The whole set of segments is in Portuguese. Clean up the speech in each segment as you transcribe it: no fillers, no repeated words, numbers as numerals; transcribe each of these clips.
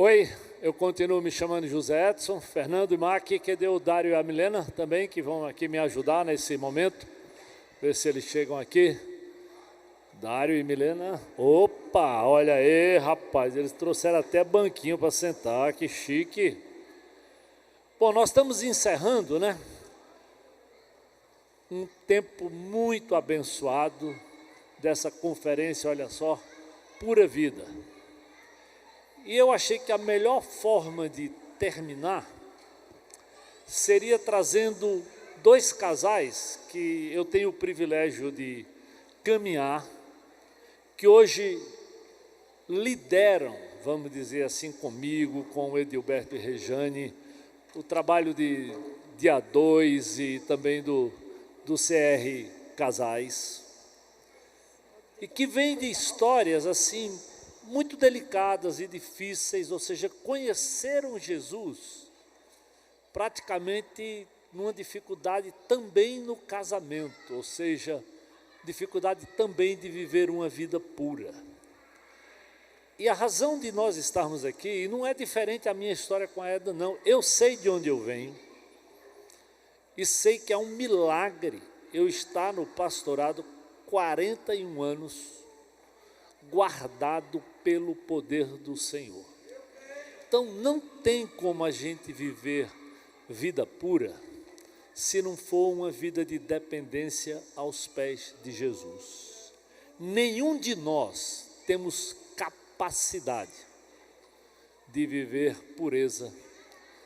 Oi, eu continuo me chamando José Edson, Fernando e Maqui, que o Dário e a Milena também, que vão aqui me ajudar nesse momento, ver se eles chegam aqui. Dário e Milena, opa, olha aí, rapaz, eles trouxeram até banquinho para sentar, que chique. Bom, nós estamos encerrando, né? Um tempo muito abençoado dessa conferência, olha só, Pura Vida. E eu achei que a melhor forma de terminar seria trazendo dois casais que eu tenho o privilégio de caminhar, que hoje lideram, vamos dizer assim, comigo, com o Edilberto e Rejane, o trabalho de A2 e também do CR Casais, e que vem de histórias assim, muito delicadas e difíceis, ou seja, conheceram Jesus praticamente numa dificuldade também no casamento, ou seja, dificuldade também de viver uma vida pura. E a razão de nós estarmos aqui, e não é diferente a minha história com a Eda, não, eu sei de onde eu venho, e sei que é um milagre eu estar no pastorado 41 anos, guardado pelo poder do Senhor. Então não tem como a gente viver vida pura se não for uma vida de dependência aos pés de Jesus. Nenhum de nós temos capacidade de viver pureza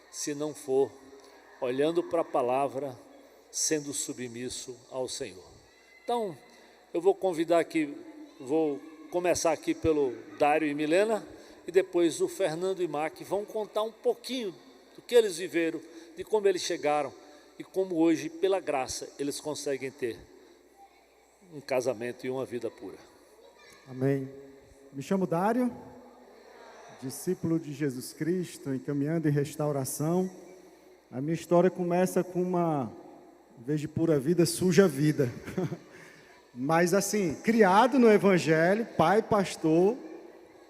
se não for olhando para a palavra, sendo submisso ao Senhor. Então eu vou convidar aqui, vou começar aqui pelo Dário e Milena, e depois o Fernando e Maqui vão contar um pouquinho do que eles viveram, de como eles chegaram, e como hoje, pela graça, eles conseguem ter um casamento e uma vida pura. Amém. Me chamo Dário, discípulo de Jesus Cristo, encaminhando em restauração. A minha história começa com uma, em vez de pura vida, suja vida. Mas assim, criado no Evangelho, pai pastor,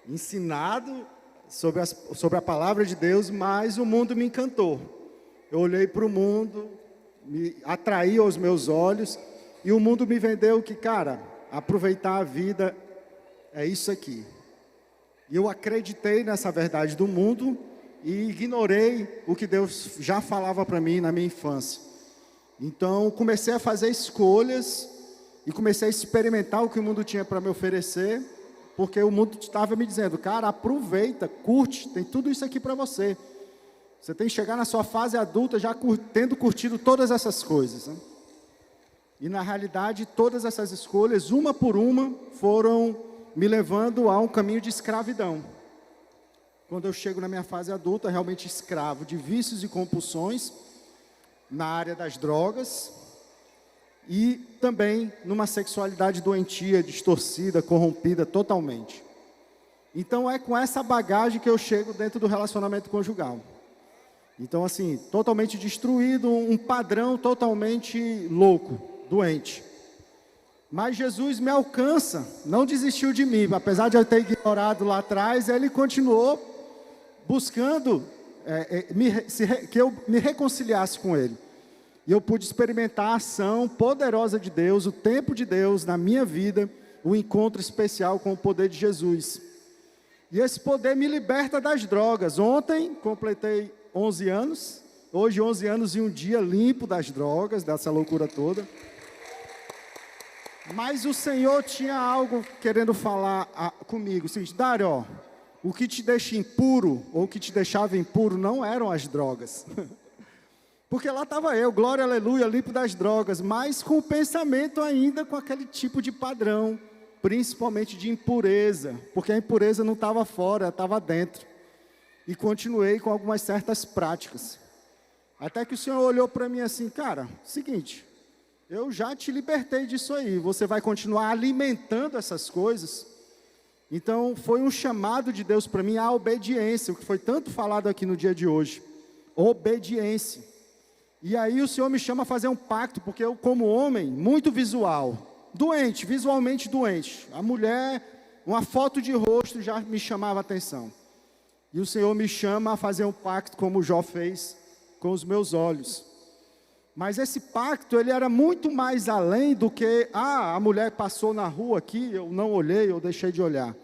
ensinado sobre a palavra de Deus, mas o mundo me encantou. Eu olhei para o mundo, me atraiu aos meus olhos, e o mundo me vendeu que, cara, aproveitar a vida é isso aqui. E eu acreditei nessa verdade do mundo e ignorei o que Deus já falava para mim na minha infância. Então, comecei a fazer escolhas e comecei a experimentar o que o mundo tinha para me oferecer, porque o mundo estava me dizendo, cara, aproveita, curte, tem tudo isso aqui para você. Você tem que chegar na sua fase adulta já tendo curtido todas essas coisas, né? E na realidade, todas essas escolhas, uma por uma, foram me levando a um caminho de escravidão. Quando eu chego na minha fase adulta, realmente escravo de vícios e compulsões, na área das drogas, e também numa sexualidade doentia, distorcida, corrompida totalmente. Então é com essa bagagem que eu chego dentro do relacionamento conjugal. Então assim, totalmente destruído, um padrão totalmente louco, doente. Mas Jesus me alcança, não desistiu de mim, apesar de eu ter ignorado lá atrás, ele continuou buscando que eu me reconciliasse com ele. E eu pude experimentar a ação poderosa de Deus, o tempo de Deus na minha vida, o encontro especial com o poder de Jesus. E esse poder me liberta das drogas. Ontem completei 11 anos, hoje 11 anos e um dia limpo das drogas, dessa loucura toda. Mas o Senhor tinha algo querendo falar comigo. Seguinte, Dário, ó, o que te deixa impuro, ou o que te deixava impuro, não eram as drogas. Porque lá estava eu, glória, aleluia, limpo das drogas, mas com o pensamento ainda com aquele tipo de padrão, principalmente de impureza, porque a impureza não estava fora, estava dentro. e continuei com algumas certas práticas. Até que o Senhor olhou para mim assim, cara, seguinte, eu já te libertei disso aí, você vai continuar alimentando essas coisas? Então, foi um chamado de Deus para mim à obediência, o que foi tanto falado aqui no dia de hoje. Obediência. E aí o Senhor me chama a fazer um pacto, porque eu, como homem, muito visual, doente, visualmente doente. A mulher, uma foto de rosto já me chamava a atenção. E o Senhor me chama a fazer um pacto, como Jó fez com os meus olhos. Mas esse pacto, ele era muito mais além do que, a mulher passou na rua aqui, eu não olhei, eu deixei de olhar.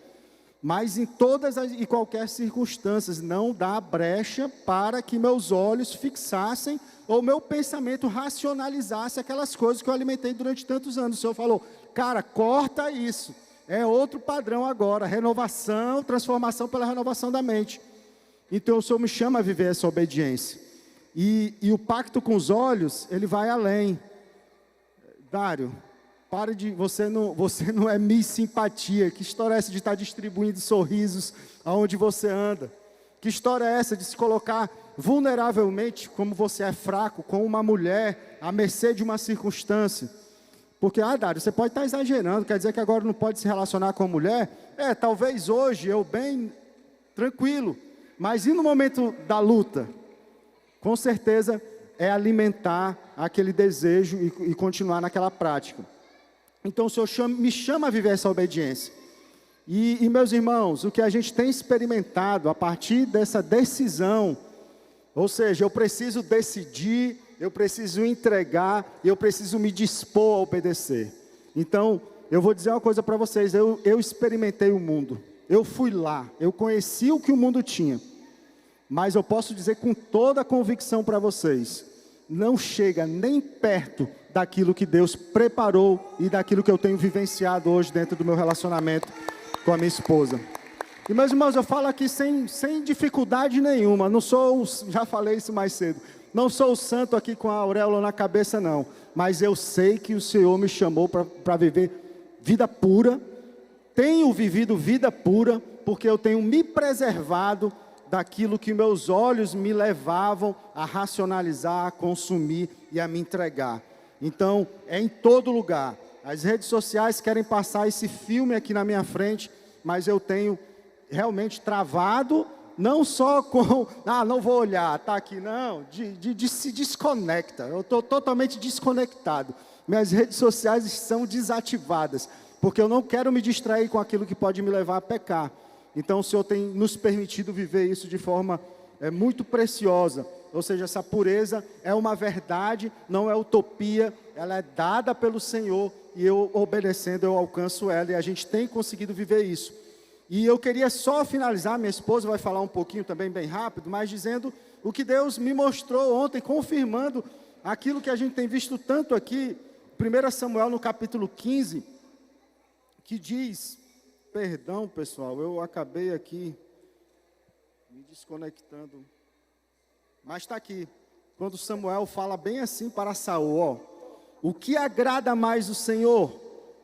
Mas em todas e qualquer circunstâncias, não dá brecha para que meus olhos fixassem ou meu pensamento racionalizasse aquelas coisas que eu alimentei durante tantos anos. O Senhor falou, cara, corta isso, é outro padrão agora, renovação, transformação pela renovação da mente. Então o Senhor me chama a viver essa obediência. E o pacto com os olhos, ele vai além. Dário, pare de, você não é Miss Simpatia. Que história é essa de estar distribuindo sorrisos aonde você anda? Que história é essa de se colocar vulneravelmente, como você é fraco, com uma mulher, à mercê de uma circunstância? Porque, Dário, você pode estar exagerando, quer dizer que agora não pode se relacionar com a mulher? Talvez hoje eu bem tranquilo, mas e no momento da luta? Com certeza é alimentar aquele desejo e continuar naquela prática. Então o Senhor me chama a viver essa obediência. E meus irmãos, o que a gente tem experimentado a partir dessa decisão, ou seja, eu preciso decidir, eu preciso entregar, eu preciso me dispor a obedecer. Então, eu vou dizer uma coisa para vocês, eu experimentei o mundo, eu fui lá, eu conheci o que o mundo tinha. Mas eu posso dizer com toda a convicção para vocês, não chega nem perto daquilo que Deus preparou e daquilo que eu tenho vivenciado hoje dentro do meu relacionamento com a minha esposa. E meus irmãos, eu falo aqui sem dificuldade nenhuma, não sou, já falei isso mais cedo, não sou o santo aqui com a auréola na cabeça não, mas eu sei que o Senhor me chamou para viver vida pura, tenho vivido vida pura, porque eu tenho me preservado daquilo que meus olhos me levavam a racionalizar, a consumir e a me entregar. Então, é em todo lugar. As redes sociais querem passar esse filme aqui na minha frente, mas eu tenho realmente travado, não só com, não vou olhar, tá aqui, não, se desconecta. Eu estou totalmente desconectado. Minhas redes sociais estão desativadas, porque eu não quero me distrair com aquilo que pode me levar a pecar. Então o Senhor tem nos permitido viver isso de forma muito preciosa. Ou seja, essa pureza é uma verdade, não é utopia, ela é dada pelo Senhor e eu obedecendo eu alcanço ela e a gente tem conseguido viver isso. E eu queria só finalizar, minha esposa vai falar um pouquinho também bem rápido, mas dizendo o que Deus me mostrou ontem, confirmando aquilo que a gente tem visto tanto aqui, 1 Samuel no capítulo 15, que diz... Perdão, pessoal, eu acabei aqui me desconectando. Mas está aqui. Quando Samuel fala bem assim para Saul, o que agrada mais o Senhor?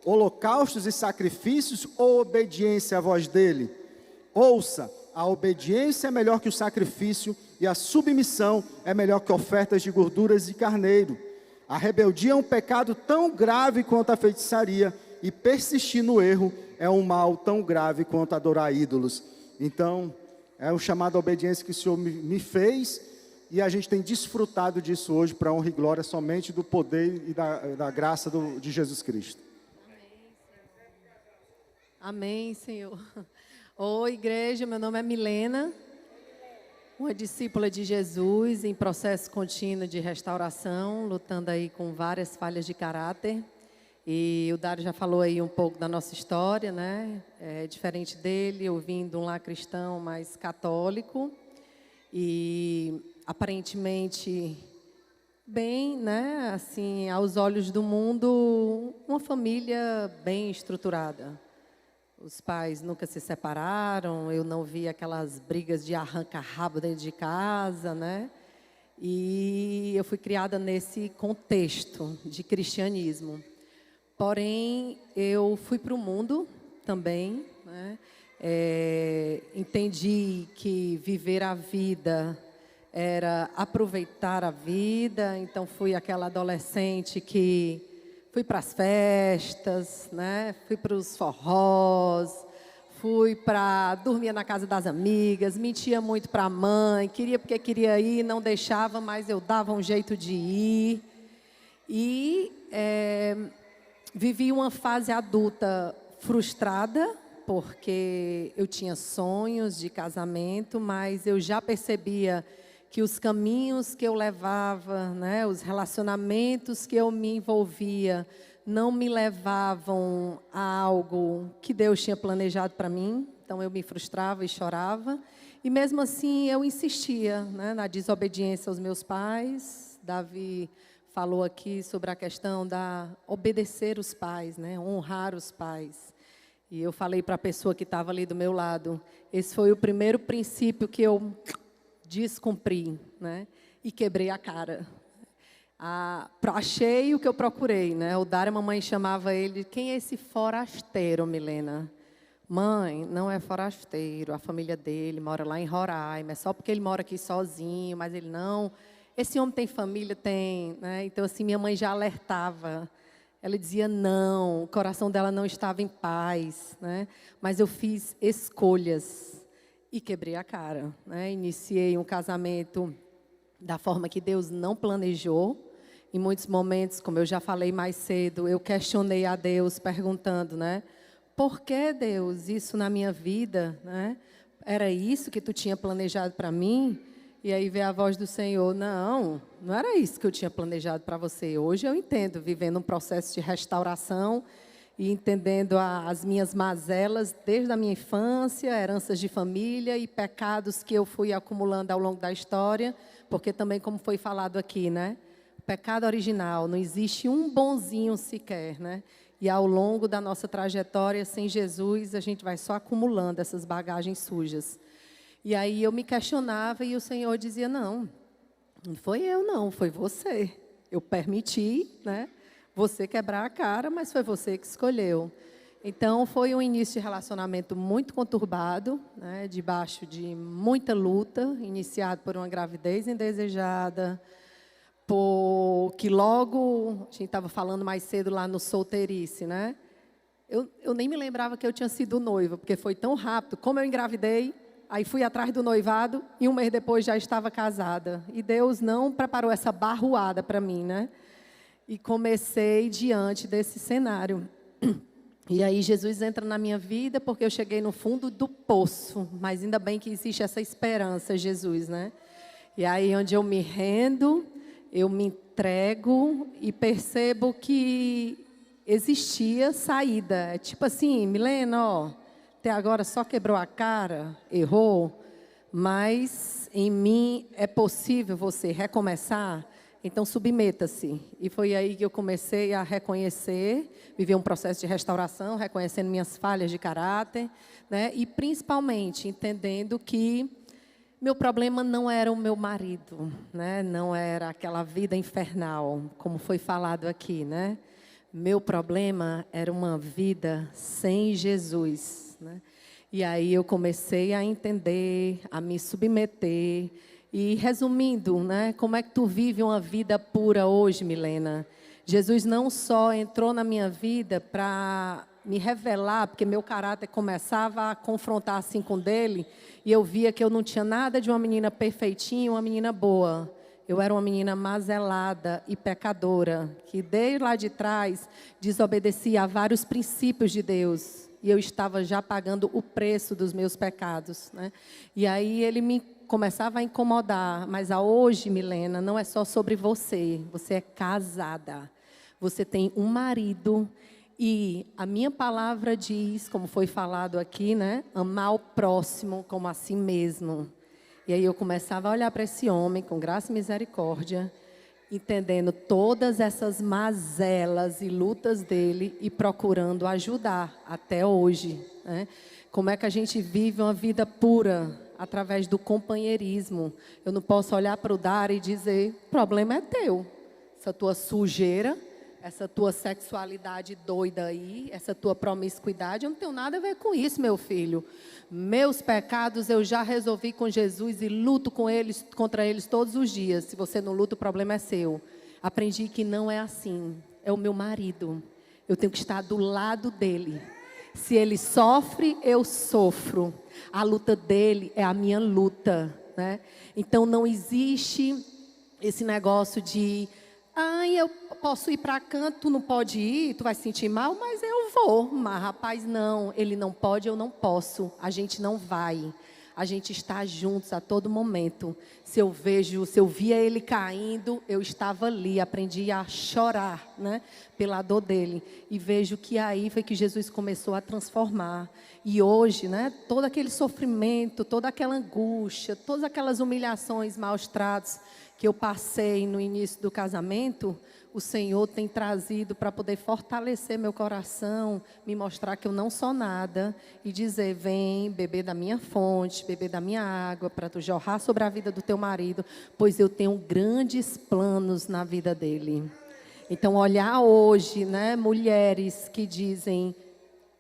Holocaustos e sacrifícios ou obediência à voz dele? Ouça, a obediência é melhor que o sacrifício e a submissão é melhor que ofertas de gorduras de carneiro. A rebeldia é um pecado tão grave quanto a feitiçaria e persistir no erro é um mal tão grave quanto adorar ídolos. Então, é o chamado à obediência que o Senhor me fez, e a gente tem desfrutado disso hoje para honra e glória somente do poder e da graça de Jesus Cristo. Amém, Senhor. Oi, igreja, meu nome é Milena, uma discípula de Jesus em processo contínuo de restauração, lutando aí com várias falhas de caráter. E o Dário já falou aí um pouco da nossa história, né? Diferente dele, eu vim de um lar cristão mais católico e aparentemente bem, né? Assim, aos olhos do mundo, uma família bem estruturada. Os pais nunca se separaram, eu não vi aquelas brigas de arranca-rabo dentro de casa, né? E eu fui criada nesse contexto de cristianismo. Porém, eu fui para o mundo também, né? Entendi que viver a vida era aproveitar a vida, então fui aquela adolescente que fui para as festas, né? Fui para os forrós, fui para dormir na casa das amigas, mentia muito para a mãe, queria porque queria ir, não deixava, mas eu dava um jeito de ir. E vivi uma fase adulta frustrada, porque eu tinha sonhos de casamento, mas eu já percebia que os caminhos que eu levava, né, os relacionamentos que eu me envolvia, não me levavam a algo que Deus tinha planejado para mim. Então eu me frustrava e chorava. E mesmo assim eu insistia, né, na desobediência aos meus pais. Davi falou aqui sobre a questão da obedecer os pais, né, honrar os pais. E eu falei para a pessoa que estava ali do meu lado, esse foi o primeiro princípio que eu descumpri, né? E quebrei a cara. Achei o que eu procurei, né? O Dário, a mamãe chamava ele, quem é esse forasteiro, Milena? Mãe, não é forasteiro, a família dele mora lá em Roraima, é só porque ele mora aqui sozinho, mas ele não. Esse homem tem família? Tem, né? Então, assim, minha mãe já alertava. Ela dizia não, o coração dela não estava em paz, né? Mas eu fiz escolhas e quebrei a cara, né? Iniciei um casamento da forma que Deus não planejou. Em muitos momentos, como eu já falei mais cedo, eu questionei a Deus perguntando, né? Por que, Deus, isso na minha vida, né? Era isso que tu tinha planejado para mim? E aí veio a voz do Senhor, não era isso que eu tinha planejado para você. Hoje eu entendo, vivendo um processo de restauração e entendendo as minhas mazelas desde a minha infância, heranças de família e pecados que eu fui acumulando ao longo da história, porque também, como foi falado aqui, né? O pecado original, não existe um bonzinho sequer, né? E ao longo da nossa trajetória sem Jesus, a gente vai só acumulando essas bagagens sujas. E aí eu me questionava e o Senhor dizia, não foi eu não, foi você. Eu permiti, né, você quebrar a cara, mas foi você que escolheu. Então, foi um início de relacionamento muito conturbado, né, debaixo de muita luta, iniciado por uma gravidez indesejada, que logo, a gente estava falando mais cedo lá no solteirice, né? Eu nem me lembrava que eu tinha sido noiva, porque foi tão rápido. Como eu engravidei, aí fui atrás do noivado e um mês depois já estava casada. E Deus não preparou essa barroada para mim, né? E comecei diante desse cenário. E aí Jesus entra na minha vida porque eu cheguei no fundo do poço. Mas ainda bem que existe essa esperança, Jesus, né? E aí onde eu me rendo, eu me entrego e percebo que existia saída. É tipo assim, Milena, ó, até agora só quebrou a cara, errou, mas em mim é possível você recomeçar, então submeta-se. E foi aí que eu comecei a reconhecer, viver um processo de restauração, reconhecendo minhas falhas de caráter, né? E principalmente entendendo que meu problema não era o meu marido, né? Não era aquela vida infernal, como foi falado aqui, né? Meu problema era uma vida sem Jesus. Né? E aí eu comecei a entender, a me submeter. E resumindo, né, como é que tu vive uma vida pura hoje, Milena? Jesus não só entrou na minha vida para me revelar, porque meu caráter começava a confrontar assim com dele, e eu via que eu não tinha nada de uma menina perfeitinha, uma menina boa. Eu era uma menina mazelada e pecadora, que desde lá de trás desobedecia a vários princípios de Deus. E eu estava já pagando o preço dos meus pecados, né? E aí ele me começava a incomodar. Mas hoje, Milena, não é só sobre você. Você é casada. Você tem um marido. E a minha palavra diz, como foi falado aqui, né? Amar o próximo como a si mesmo. E aí eu começava a olhar para esse homem com graça e misericórdia, entendendo todas essas mazelas e lutas dele e procurando ajudar até hoje, né? Como é que a gente vive uma vida pura através do companheirismo? Eu não posso olhar para o Dário e dizer, o problema é teu. Essa tua sujeira essa tua sexualidade doida aí, essa tua promiscuidade, eu não tenho nada a ver com isso, meu filho. Meus pecados eu já resolvi com Jesus e luto com eles, contra eles todos os dias. Se você não luta, o problema é seu. Aprendi que não é assim. É o meu marido. Eu tenho que estar do lado dele. Se ele sofre, eu sofro. A luta dele é a minha luta, né? Então não existe esse negócio de eu posso ir para canto, tu não pode ir, tu vai se sentir mal, mas eu vou. Mas, rapaz, não, ele não pode, eu não posso. A gente não vai. A gente está juntos a todo momento. Se eu via ele caindo, eu estava ali, aprendi a chorar, né, pela dor dele. E vejo que aí foi que Jesus começou a transformar. E hoje, né, todo aquele sofrimento, toda aquela angústia, todas aquelas humilhações, maus tratos que eu passei no início do casamento, o Senhor tem trazido para poder fortalecer meu coração, me mostrar que eu não sou nada e dizer, vem beber da minha fonte, beber da minha água, para tu jorrar sobre a vida do teu marido, pois eu tenho grandes planos na vida dele. Então, olhar hoje, né, mulheres que dizem,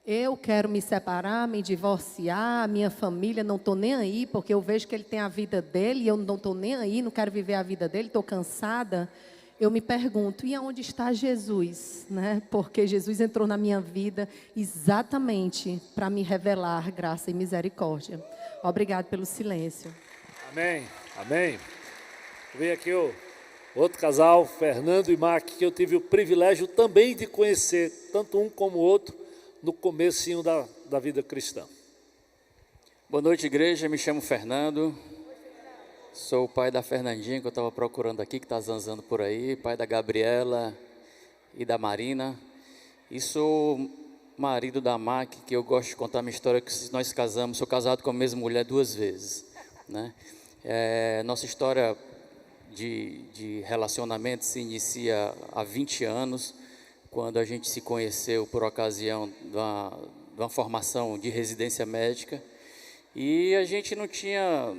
eu quero me separar, me divorciar, minha família, não estou nem aí, porque eu vejo que ele tem a vida dele e eu não estou nem aí, não quero viver a vida dele, estou cansada. Eu me pergunto, e aonde está Jesus? Né? Porque Jesus entrou na minha vida exatamente para me revelar graça e misericórdia. Obrigado pelo silêncio. Amém, amém. Vem aqui o outro casal, Fernando e Mac, que eu tive o privilégio também de conhecer, tanto um como o outro, no comecinho da vida cristã. Boa noite, igreja. Me chamo Fernando. Sou o pai da Fernandinha, que eu estava procurando aqui, que está zanzando por aí. Pai da Gabriela e da Marina. E sou marido da Mac, que eu gosto de contar a minha história, que nós casamos. Sou casado com a mesma mulher 2 vezes. Né? Nossa história de relacionamento se inicia há 20 anos, quando a gente se conheceu por ocasião de uma formação de residência médica, e a gente não tinha,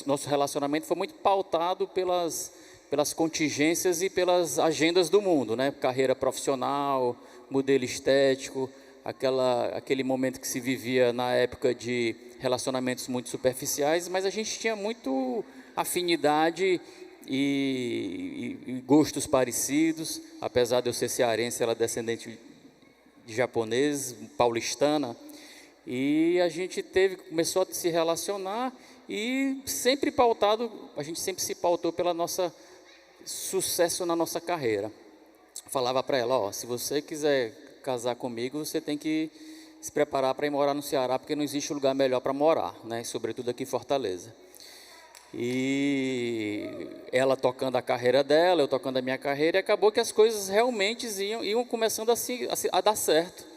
nosso relacionamento foi muito pautado pelas contingências e pelas agendas do mundo, né? Carreira profissional, modelo estético, aquele momento que se vivia na época de relacionamentos muito superficiais, mas a gente tinha muito afinidade e gostos parecidos. Apesar de eu ser cearense, ela é descendente de japonês, paulistana, e a gente começou a se relacionar e a gente sempre se pautou pela nossa sucesso na nossa carreira. Falava para ela, se você quiser casar comigo, você tem que se preparar para ir morar no Ceará, porque não existe lugar melhor para morar, né? Sobretudo aqui em Fortaleza. E ela tocando a carreira dela, eu tocando a minha carreira, e acabou que as coisas realmente iam começando a dar certo.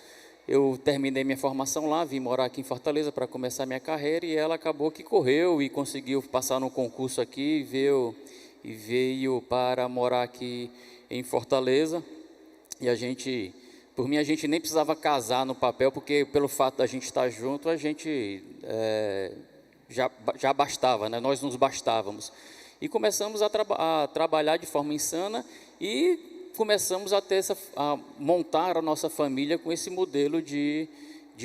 Eu terminei minha formação lá, vim morar aqui em Fortaleza para começar minha carreira, e ela acabou que correu e conseguiu passar no concurso aqui, e veio para morar aqui em Fortaleza. E por mim, a gente nem precisava casar no papel, porque pelo fato da gente estar junto, a gente já bastava, né? Nós nos bastávamos. E começamos a trabalhar de forma insana e começamos a montar a nossa família com esse modelo de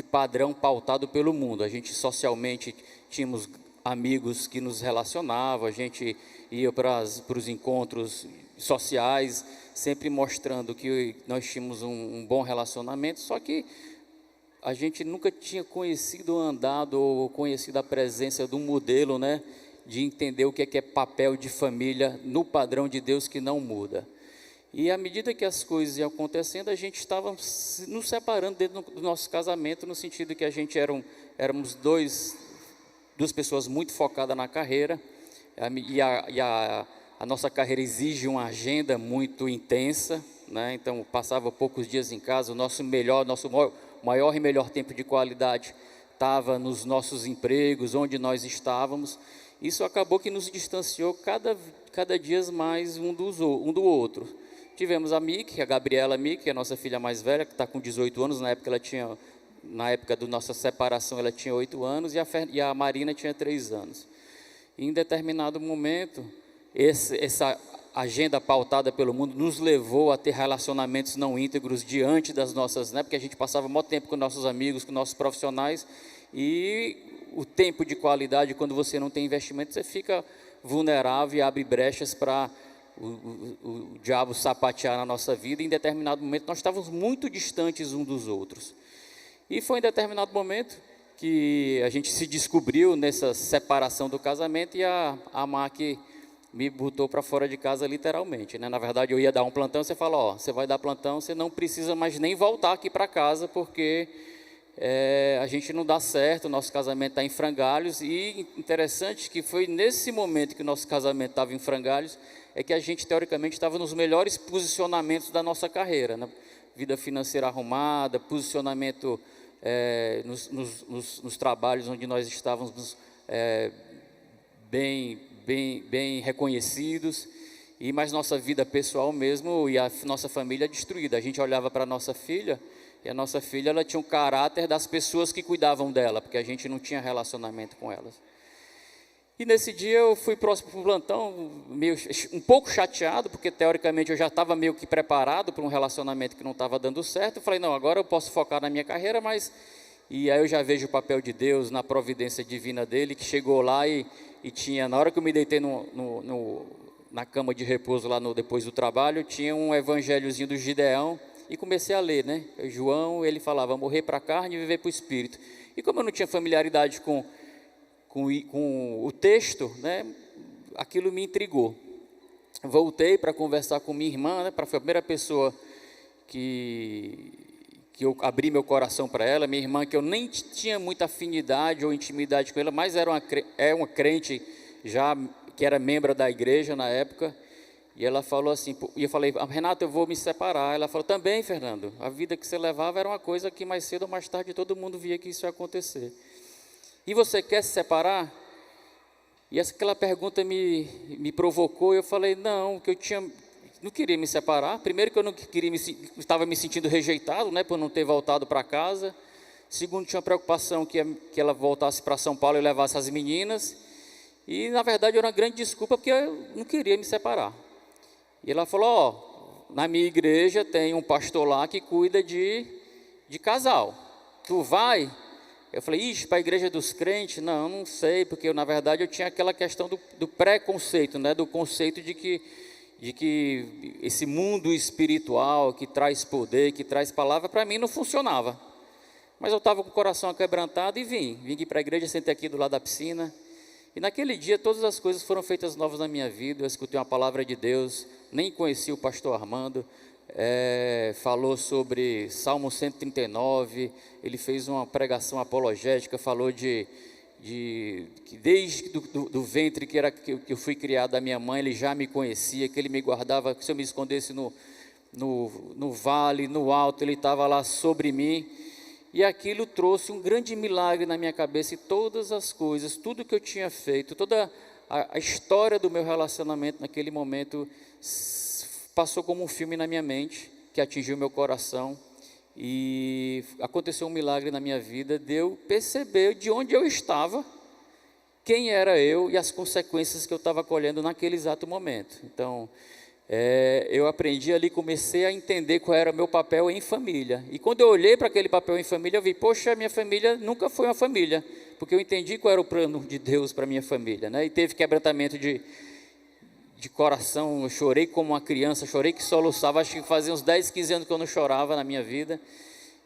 padrão pautado pelo mundo. A gente socialmente tínhamos amigos que nos relacionavam, a gente ia para os encontros sociais, sempre mostrando que nós tínhamos um bom relacionamento, só que a gente nunca tinha andado ou conhecido a presença do modelo, né, de entender o que é papel de família no padrão de Deus que não muda. E à medida que as coisas iam acontecendo, a gente estava nos separando dentro do nosso casamento, no sentido que a gente éramos duas pessoas muito focadas na carreira, e a nossa carreira exige uma agenda muito intensa, né? Então passava poucos dias em casa, nosso maior e melhor tempo de qualidade estava nos nossos empregos, onde nós estávamos. Isso acabou que nos distanciou cada dia mais um do outro. Tivemos a Gabriela Mick, que é a nossa filha mais velha, que está com 18 anos, na época da nossa separação ela tinha 8 anos, e a Marina tinha 3 anos. E em determinado momento, agenda pautada pelo mundo nos levou a ter relacionamentos não íntegros diante das nossas, né? Porque a gente passava muito tempo com nossos amigos, com nossos profissionais, e o tempo de qualidade, quando você não tem investimento, você fica vulnerável e abre brechas para o diabo sapatear na nossa vida. E em determinado momento nós estávamos muito distantes uns dos outros. E foi em determinado momento que a gente se descobriu nessa separação do casamento, e a MAC me botou para fora de casa literalmente, né? Na verdade, eu ia dar um plantão, você fala, ó, você vai dar plantão, você não precisa mais nem voltar aqui para casa, porque a gente não dá certo, o nosso casamento está em frangalhos. E interessante que foi nesse momento que o nosso casamento estava em frangalhos, é que a gente, teoricamente, estava nos melhores posicionamentos da nossa carreira, né? Vida financeira arrumada, posicionamento nos trabalhos onde nós estávamos bem reconhecidos, mas nossa vida pessoal mesmo e a nossa família destruída. A gente olhava para a nossa filha, e a nossa filha, ela tinha um caráter das pessoas que cuidavam dela, porque a gente não tinha relacionamento com elas. E nesse dia eu fui próximo para o plantão, um pouco chateado, porque teoricamente eu já estava meio que preparado para um relacionamento que não estava dando certo. Eu falei, não, agora eu posso focar na minha carreira, mas... E aí eu já vejo o papel de Deus na providência divina dele, que chegou lá e tinha, na hora que eu me deitei na cama de repouso lá depois do trabalho, tinha um evangelhozinho do Gideão, e comecei a ler, né? João, ele falava, morrer para a carne e viver para o Espírito. E como eu não tinha familiaridade com o texto, né? Aquilo me intrigou. Voltei para conversar com minha irmã, né? Foi a primeira pessoa que eu abri meu coração para ela. Minha irmã, que eu nem tinha muita afinidade ou intimidade com ela, mas é uma crente já, que era membro da igreja na época. E ela falou assim, e eu falei, Renata, eu vou me separar. Ela falou, também, Fernando, a vida que você levava era uma coisa que mais cedo ou mais tarde todo mundo via que isso ia acontecer. E você quer se separar? E aquela pergunta me provocou. Eu falei, não, que não queria me separar. Primeiro, que eu não queria estava me sentindo rejeitado, né, por não ter voltado para casa. Segundo, tinha uma preocupação que ela voltasse para São Paulo e levasse as meninas. E, na verdade, era uma grande desculpa, porque eu não queria me separar. E ela falou, ó, na minha igreja tem um pastor lá que cuida de casal. Tu vai? Eu falei, ixi, para a igreja dos crentes? Não sei, porque na verdade eu tinha aquela questão do preconceito, né? Do conceito de que esse mundo espiritual que traz poder, que traz palavra, para mim não funcionava. Mas eu estava com o coração aquebrantado e vim aqui para a igreja, sentei aqui do lado da piscina. E naquele dia todas as coisas foram feitas novas na minha vida. Eu escutei uma palavra de Deus, nem conheci o pastor Armando, falou sobre Salmo 139, ele fez uma pregação apologética, falou que desde do ventre que eu fui criado da minha mãe, ele já me conhecia, que ele me guardava, que se eu me escondesse no vale, no alto, ele estava lá sobre mim. E aquilo trouxe um grande milagre na minha cabeça, e todas as coisas, tudo que eu tinha feito, toda a história do meu relacionamento naquele momento passou como um filme na minha mente, que atingiu meu coração, e aconteceu um milagre na minha vida, de eu perceber de onde eu estava, quem era eu e as consequências que eu estava colhendo naquele exato momento. Então, eu aprendi ali, comecei a entender qual era o meu papel em família. E quando eu olhei para aquele papel em família, eu vi, poxa, minha família nunca foi uma família, porque eu entendi qual era o plano de Deus para minha família, né? E teve quebrantamento de coração, eu chorei como uma criança, chorei que soluçava, acho que fazia uns 10, 15 anos que eu não chorava na minha vida.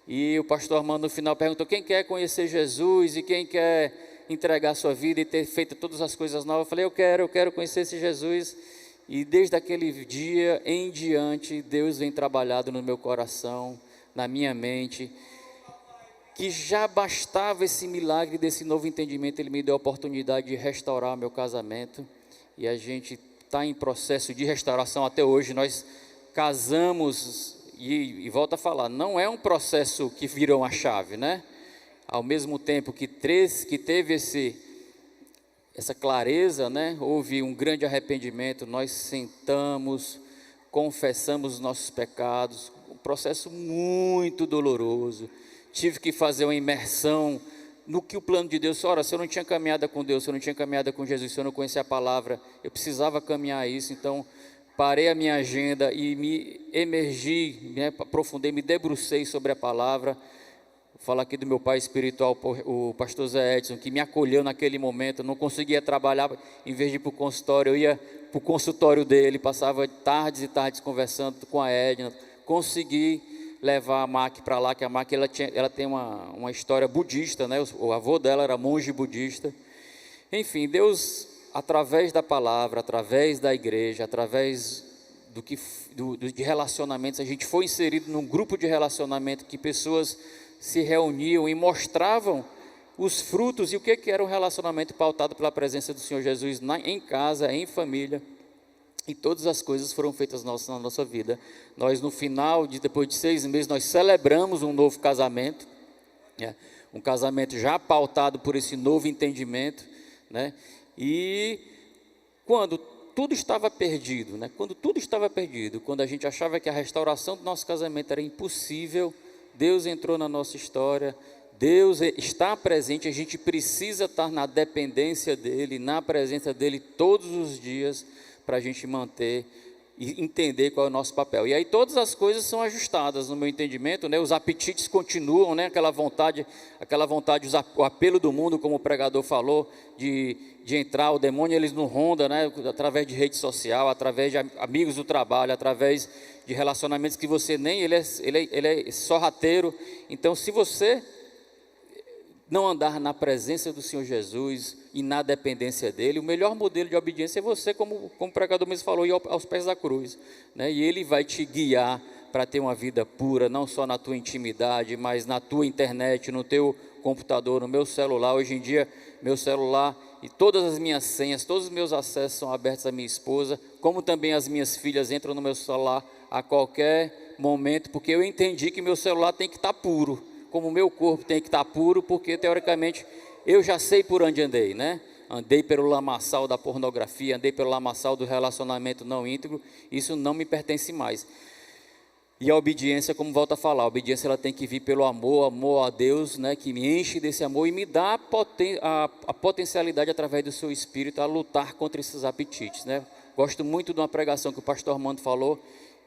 E o pastor Armando no final perguntou, quem quer conhecer Jesus e quem quer entregar a sua vida e ter feito todas as coisas novas? Eu falei, eu quero conhecer esse Jesus. E desde aquele dia em diante, Deus vem trabalhado no meu coração, na minha mente, que já bastava esse milagre desse novo entendimento. Ele me deu a oportunidade de restaurar meu casamento, e a gente está em processo de restauração até hoje. Nós casamos, e volto a falar, não é um processo que virou uma chave, né? Ao mesmo tempo que teve essa clareza, né? Houve um grande arrependimento, nós sentamos, confessamos os nossos pecados, um processo muito doloroso. Tive que fazer uma imersão no que o plano de Deus. Ora, se eu não tinha caminhada com Deus, se eu não tinha caminhada com Jesus, se eu não conhecia a palavra, eu precisava caminhar isso. Então, parei a minha agenda e me emergi, me aprofundei, me debrucei sobre a palavra. Vou falar aqui do meu pai espiritual, o pastor Zé Edson, que me acolheu naquele momento. Eu não conseguia trabalhar, em vez de ir para o consultório, eu ia para o consultório dele, passava tardes e tardes conversando com a Edna. Consegui levar a Mac para lá, que a Mac ela tem uma história budista, né? O avô dela era monge budista. Enfim, Deus, através da palavra, através da igreja, através de relacionamentos, a gente foi inserido num grupo de relacionamento que pessoas se reuniam e mostravam os frutos e o que era um relacionamento pautado pela presença do Senhor Jesus em casa, em família. E todas as coisas foram feitas na nossa vida. Nós, no final, depois de 6 meses, nós celebramos um novo casamento, né? Um casamento já pautado por esse novo entendimento, né? E quando tudo estava perdido, né? Quando a gente achava que a restauração do nosso casamento era impossível, Deus entrou na nossa história. Deus está presente, a gente precisa estar na dependência dEle, na presença dEle todos os dias, para a gente manter e entender qual é o nosso papel. E aí todas as coisas são ajustadas no meu entendimento, né? Os apetites continuam, né? Aquela vontade, o apelo do mundo, como o pregador falou, de entrar, o demônio eles não ronda, né? Através de rede social, através de amigos do trabalho, através de relacionamentos que você nem, ele é sorrateiro. Então, se você não andar na presença do Senhor Jesus e na dependência dEle, o melhor modelo de obediência é você, como o pregador mesmo falou, ir aos pés da cruz, né? E Ele vai te guiar para ter uma vida pura, não só na tua intimidade, mas na tua internet, no teu computador, no meu celular. Hoje em dia, meu celular e todas as minhas senhas, todos os meus acessos são abertos à minha esposa, como também as minhas filhas entram no meu celular a qualquer momento, porque eu entendi que meu celular tem que estar puro, como o meu corpo tem que estar puro, porque teoricamente eu já sei por onde andei, né? Andei pelo lamaçal da pornografia, andei pelo lamaçal do relacionamento não íntegro, isso não me pertence mais. E a obediência, como volta a falar, a obediência ela tem que vir pelo amor a Deus, né? Que me enche desse amor e me dá a potencialidade através do seu Espírito a lutar contra esses apetites, né? Gosto muito de uma pregação que o pastor Armando falou,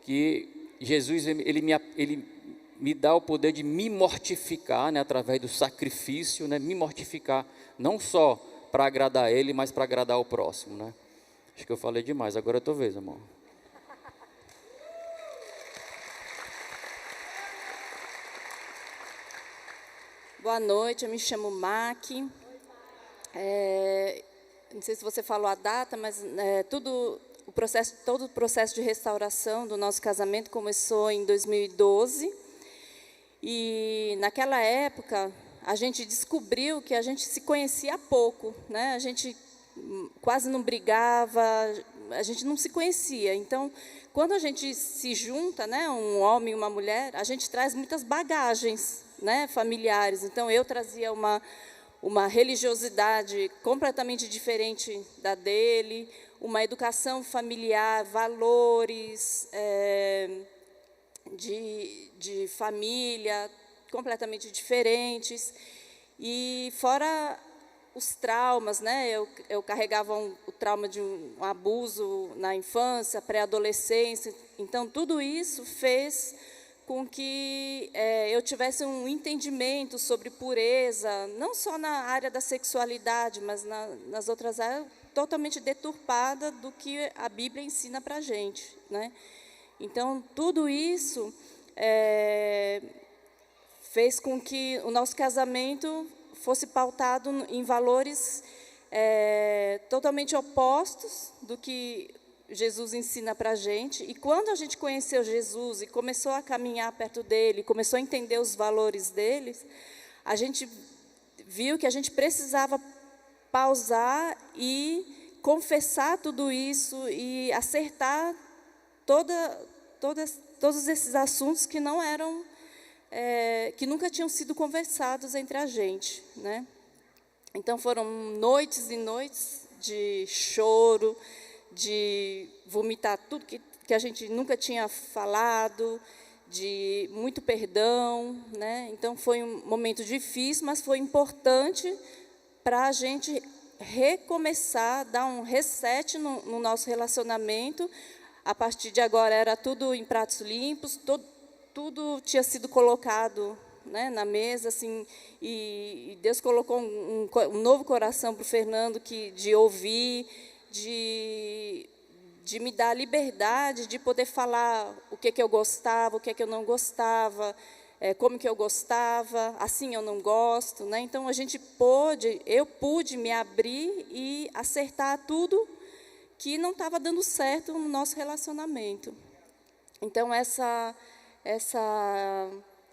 que Jesus ele me dá o poder de me mortificar, né, através do sacrifício, né, me mortificar, não só para agradar a Ele, mas para agradar o próximo, né? Acho que eu falei demais, agora é a tua vez, irmão. Boa noite, eu me chamo Mac. Não sei se você falou a data, mas todo o processo de restauração do nosso casamento começou em 2012. E naquela época a gente descobriu que a gente se conhecia pouco, né? A gente quase não brigava, a gente não se conhecia. Então, quando a gente se junta, né, um homem e uma mulher, a gente traz muitas bagagens, né, familiares. Então, eu trazia uma religiosidade completamente diferente da dele, uma educação familiar, valores de família completamente diferentes. E fora os traumas, né? Eu carregava o trauma de um abuso na infância, pré-adolescência. Então, tudo isso fez com que eu tivesse um entendimento sobre pureza, não só na área da sexualidade, mas nas outras áreas, totalmente deturpada do que a Bíblia ensina para a gente, né? Então, tudo isso fez com que o nosso casamento fosse pautado em valores totalmente opostos do que Jesus ensina para a gente. E quando a gente conheceu Jesus e começou a caminhar perto dele, começou a entender os valores dele, a gente viu que a gente precisava pausar e confessar tudo isso e acertar todos esses assuntos que não eram, que nunca tinham sido conversados entre a gente, né? Então, foram noites e noites de choro, de vomitar tudo que a gente nunca tinha falado, de muito perdão, né? Então, foi um momento difícil, mas foi importante para a gente recomeçar, dar um reset no nosso relacionamento, a partir de agora era tudo em pratos limpos, tudo tinha sido colocado, né, na mesa, assim, e Deus colocou um novo coração para o Fernando, de ouvir, de me dar a liberdade de poder falar o que eu gostava, o que eu não gostava, como que eu gostava, assim eu não gosto, né? Então eu pude me abrir e acertar tudo que não estava dando certo no nosso relacionamento. Então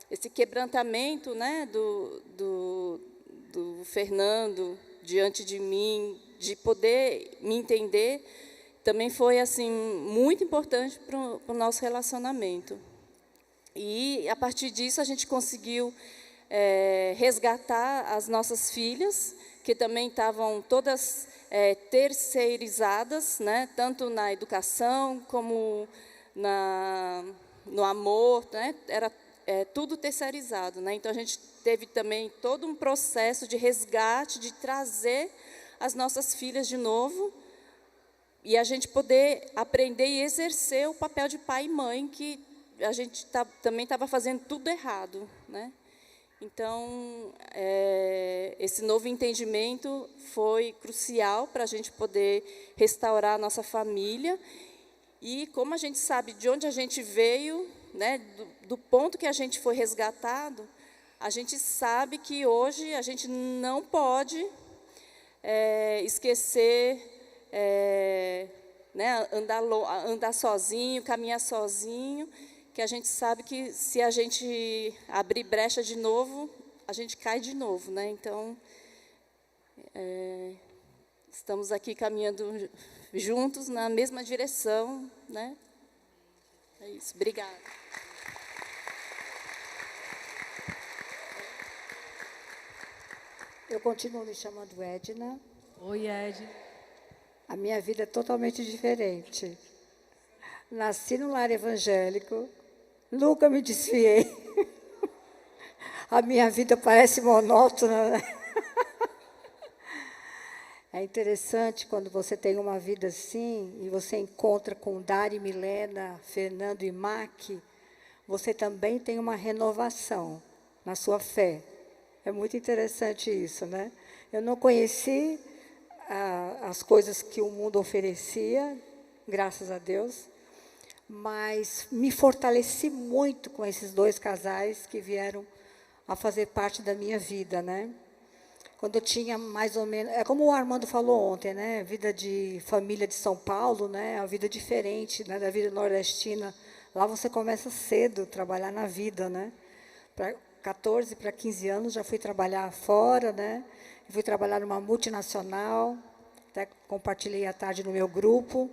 esse quebrantamento, né, do Fernando diante de mim, de poder me entender, também foi assim muito importante para o nosso relacionamento. E, a partir disso, a gente conseguiu resgatar as nossas filhas, que também estavam todas terceirizadas, né? Tanto na educação como no amor, né? Era tudo terceirizado, né? Então, a gente teve também todo um processo de resgate, de trazer as nossas filhas de novo, e a gente poder aprender e exercer o papel de pai e mãe, que a gente também estava fazendo tudo errado, né? Então, esse novo entendimento foi crucial para a gente poder restaurar a nossa família. E como a gente sabe de onde a gente veio, né, do ponto que a gente foi resgatado, a gente sabe que hoje a gente não pode esquecer, né, andar sozinho, caminhar sozinho, que a gente sabe que se a gente abrir brecha de novo, a gente cai de novo, né? Então, estamos aqui caminhando juntos na mesma direção, né? É isso. Obrigada. Eu continuo me chamando Edna. Oi, Edna. A minha vida é totalmente diferente. Nasci no lar evangélico, nunca me desfiei. A minha vida parece monótona, né? É interessante quando você tem uma vida assim e você encontra com Dari, Milena, Fernando e Mac, você também tem uma renovação na sua fé. É muito interessante isso, né? Eu não conheci as coisas que o mundo oferecia, graças a Deus, mas me fortaleci muito com esses dois casais que vieram a fazer parte da minha vida, né? Quando eu tinha mais ou menos... É como o Armando falou ontem, né? Vida de família de São Paulo, né? A vida diferente, né, da vida nordestina. Lá você começa cedo a trabalhar na vida, né? Para 14 para 15 anos já fui trabalhar fora, né? Fui trabalhar numa multinacional, até compartilhei à tarde no meu grupo,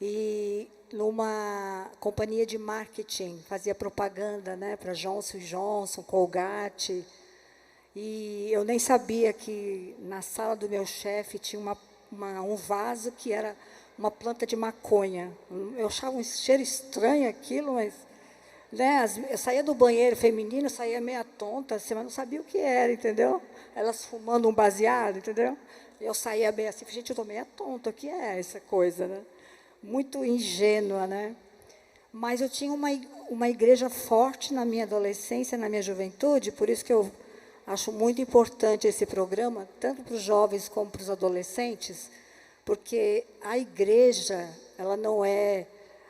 e numa companhia de marketing, fazia propaganda, né, para Johnson & Johnson, Colgate, e eu nem sabia que na sala do meu chefe tinha um vaso que era uma planta de maconha. Eu achava um cheiro estranho aquilo, mas... né, eu saía do banheiro feminino, eu saía meia tonta, assim, mas não sabia o que era, entendeu? Elas fumando um baseado, entendeu? Eu saía bem assim, gente, eu estou meia tonta, o que é essa coisa, né? Muito ingênua, né? Mas eu tinha uma igreja forte na minha adolescência, na minha juventude, por isso que eu acho muito importante esse programa, tanto para os jovens como para os adolescentes, porque a igreja, ela não é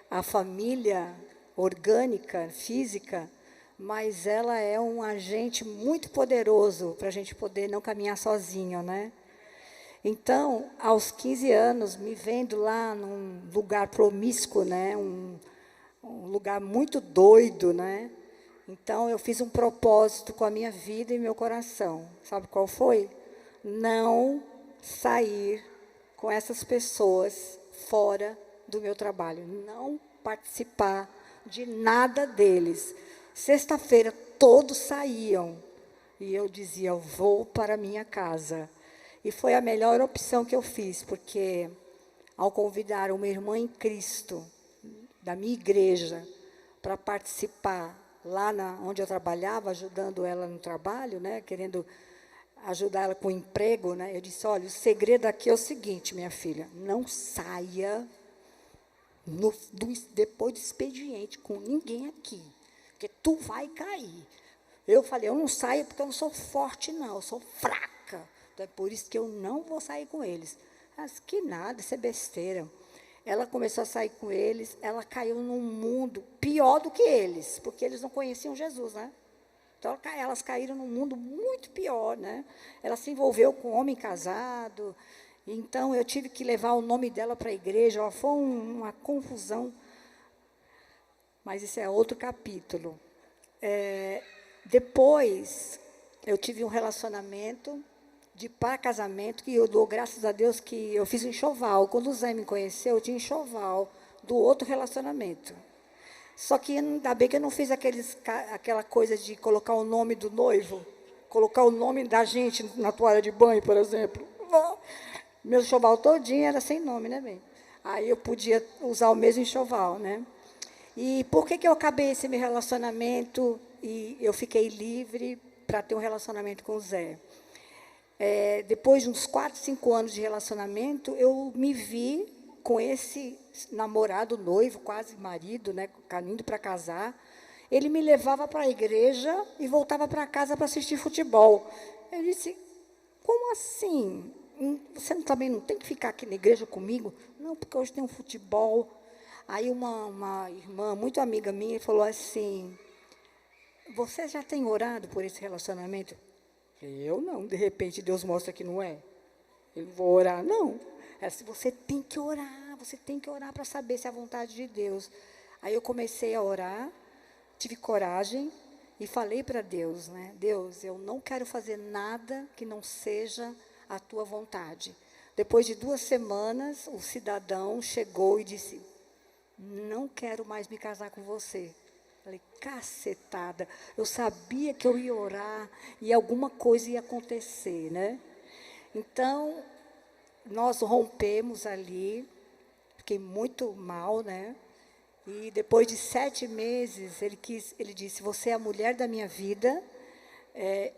a família orgânica, física, mas ela é um agente muito poderoso para a gente poder não caminhar sozinho, né? Então, aos 15 anos, me vendo lá num lugar promíscuo, né? Um lugar muito doido, né? Então, eu fiz um propósito com a minha vida e meu coração. Sabe qual foi? Não sair com essas pessoas fora do meu trabalho. Não participar de nada deles. Sexta-feira, todos saíam. E eu dizia, eu vou para a minha casa. E foi a melhor opção que eu fiz, porque ao convidar uma irmã em Cristo, da minha igreja, para participar lá onde eu trabalhava, ajudando ela no trabalho, né, querendo ajudar ela com o emprego, né, eu disse, olha, o segredo aqui é o seguinte, minha filha, não saia depois do expediente, com ninguém aqui, porque tu vai cair. Eu falei, eu não saio porque eu não sou forte, não, eu sou fraca. Então, é por isso que eu não vou sair com eles. Mas que nada, isso é besteira. Ela começou a sair com eles, ela caiu num mundo pior do que eles, porque eles não conheciam Jesus, né? Então, elas caíram num mundo muito pior, né? Ela se envolveu com um homem casado. Então, eu tive que levar o nome dela para a igreja. Foi uma confusão. Mas isso é outro capítulo. Depois, eu tive um relacionamento de para-casamento, que eu dou graças a Deus que eu fiz um enxoval. Quando o Zé me conheceu, eu tinha um enxoval do outro relacionamento. Só que ainda bem que eu não fiz aquela coisa de colocar o nome do noivo, colocar o nome da gente na toalha de banho, por exemplo. Meu enxoval todinho era sem nome, né, bem? Aí eu podia usar o mesmo enxoval, né? E por que eu acabei esse meu relacionamento e eu fiquei livre para ter um relacionamento com o Zé? Depois de uns 4, 5 anos de relacionamento, eu me vi com esse namorado, noivo, quase marido, né, indo para casar. Ele me levava para a igreja e voltava para casa para assistir futebol. Eu disse, como assim? Você também não tem que ficar aqui na igreja comigo? Não, porque hoje tem um futebol. Aí uma irmã, muito amiga minha, falou assim, você já tem orado por esse relacionamento? Eu não, de repente Deus mostra que não é. Eu não vou orar, não. Ela disse, você tem que orar para saber se é a vontade de Deus. Aí eu comecei a orar, tive coragem e falei para Deus, né? Deus, eu não quero fazer nada que não seja a tua vontade. Depois de 2 semanas, o cidadão chegou e disse, não quero mais me casar com você. Falei, cacetada, eu sabia que eu ia orar e alguma coisa ia acontecer, né? Então, nós rompemos ali, fiquei muito mal, né? E depois de 7 meses, ele disse, você é a mulher da minha vida,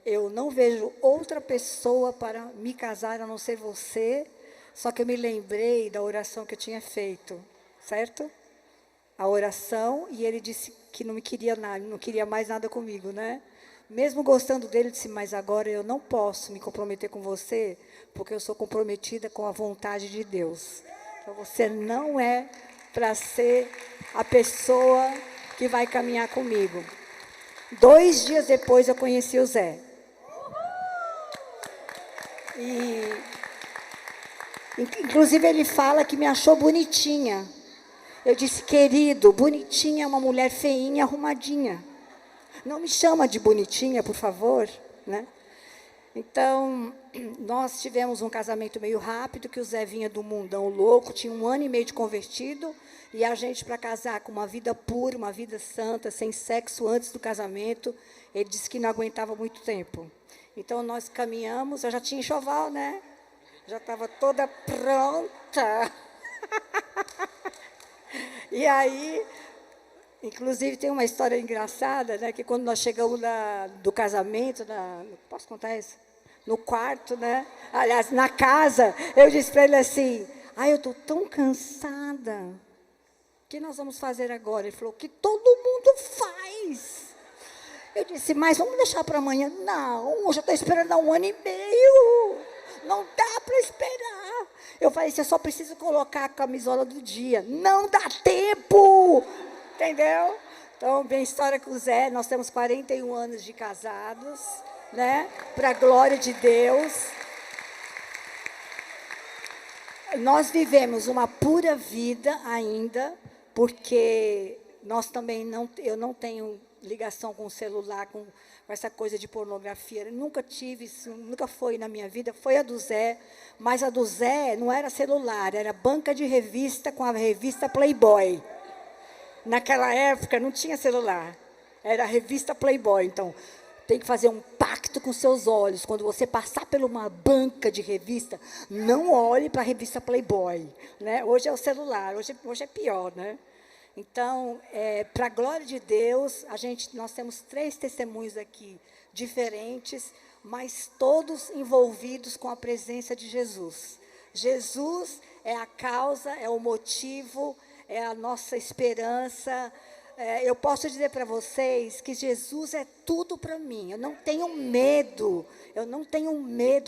eu não vejo outra pessoa para me casar a não ser você, só que eu me lembrei da oração que eu tinha feito, certo? A oração, e ele disse que não me queria nada, não queria mais nada comigo, né? Mesmo gostando dele, ele disse, mas agora eu não posso me comprometer com você, porque eu sou comprometida com a vontade de Deus. Então, você não é para ser a pessoa que vai caminhar comigo. 2 dias depois, eu conheci o Zé. Inclusive, ele fala que me achou bonitinha. Eu disse, querido, bonitinha é uma mulher feinha, arrumadinha. Não me chama de bonitinha, por favor, né? Então, nós tivemos um casamento meio rápido, que o Zé vinha do mundão louco, tinha 1 ano e meio de convertido, e a gente, para casar com uma vida pura, uma vida santa, sem sexo antes do casamento, ele disse que não aguentava muito tempo. Então, nós caminhamos, eu já tinha enxoval, né? Já estava toda pronta. E aí, inclusive, tem uma história engraçada, né, que quando nós chegamos do casamento, posso contar isso? No quarto, né? Aliás, na casa, eu disse para ele assim, eu estou tão cansada, o que nós vamos fazer agora? Ele falou, que todo mundo faz. Eu disse, mas vamos deixar para amanhã? Não, eu já estou esperando há 1 ano e meio, não dá para esperar. Eu falei, você só precisa colocar a camisola do dia. Não dá tempo! Entendeu? Então, bem, história com o Zé, nós temos 41 anos de casados, né? Para a glória de Deus. Nós vivemos uma pura vida ainda, porque nós também eu não tenho ligação com o celular, com essa coisa de pornografia. Eu nunca tive isso, nunca foi na minha vida. Foi a do Zé, mas a do Zé não era celular, era banca de revista com a revista Playboy. Naquela época não tinha celular, era a revista Playboy. Então, tem que fazer um pacto com seus olhos. Quando você passar por uma banca de revista, não olhe para a revista Playboy, né? Hoje é o celular, hoje é pior, né? Então, para a glória de Deus, nós temos 3 testemunhos aqui diferentes, mas todos envolvidos com a presença de Jesus. Jesus é a causa, é o motivo, é a nossa esperança. Eu posso dizer para vocês que Jesus é tudo para mim. Eu não tenho medo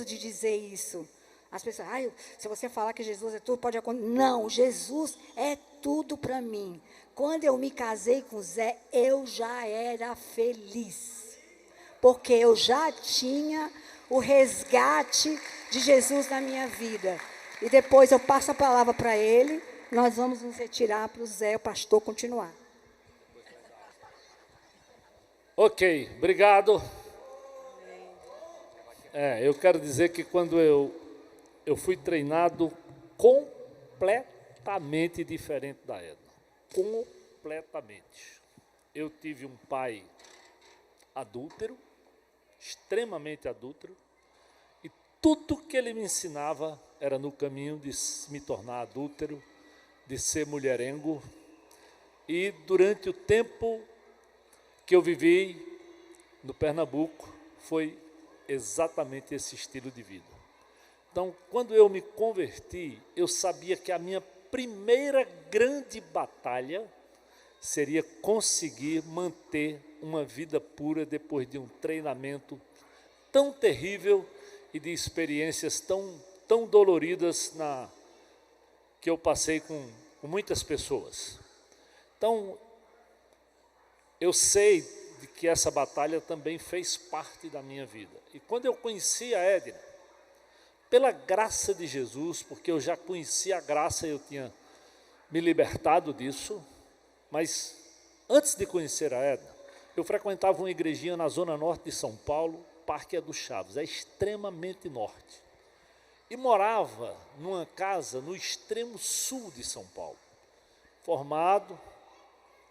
de dizer isso. As pessoas, se você falar que Jesus é tudo, pode acontecer. Não, Jesus é tudo para mim. Quando eu me casei com Zé, eu já era feliz, porque eu já tinha o resgate de Jesus na minha vida. E depois eu passo a palavra para ele, nós vamos nos retirar para o Zé, o pastor, continuar. Ok, obrigado. Eu quero dizer que quando eu fui treinado completamente diferente da Edna. Completamente. Eu tive um pai adúltero, extremamente adúltero, e tudo que ele me ensinava era no caminho de me tornar adúltero, de ser mulherengo. E durante o tempo que eu vivi no Pernambuco, foi exatamente esse estilo de vida. Então, quando eu me converti, eu sabia que a minha primeira grande batalha seria conseguir manter uma vida pura depois de um treinamento tão terrível e de experiências tão doloridas que eu passei com muitas pessoas. Então, eu sei de que essa batalha também fez parte da minha vida. E quando eu conheci a Edna, pela graça de Jesus, porque eu já conhecia a graça, eu tinha me libertado disso, mas antes de conhecer a Edna, eu frequentava uma igrejinha na zona norte de São Paulo, Parque dos Chaves, é extremamente norte. E morava numa casa no extremo sul de São Paulo, formado,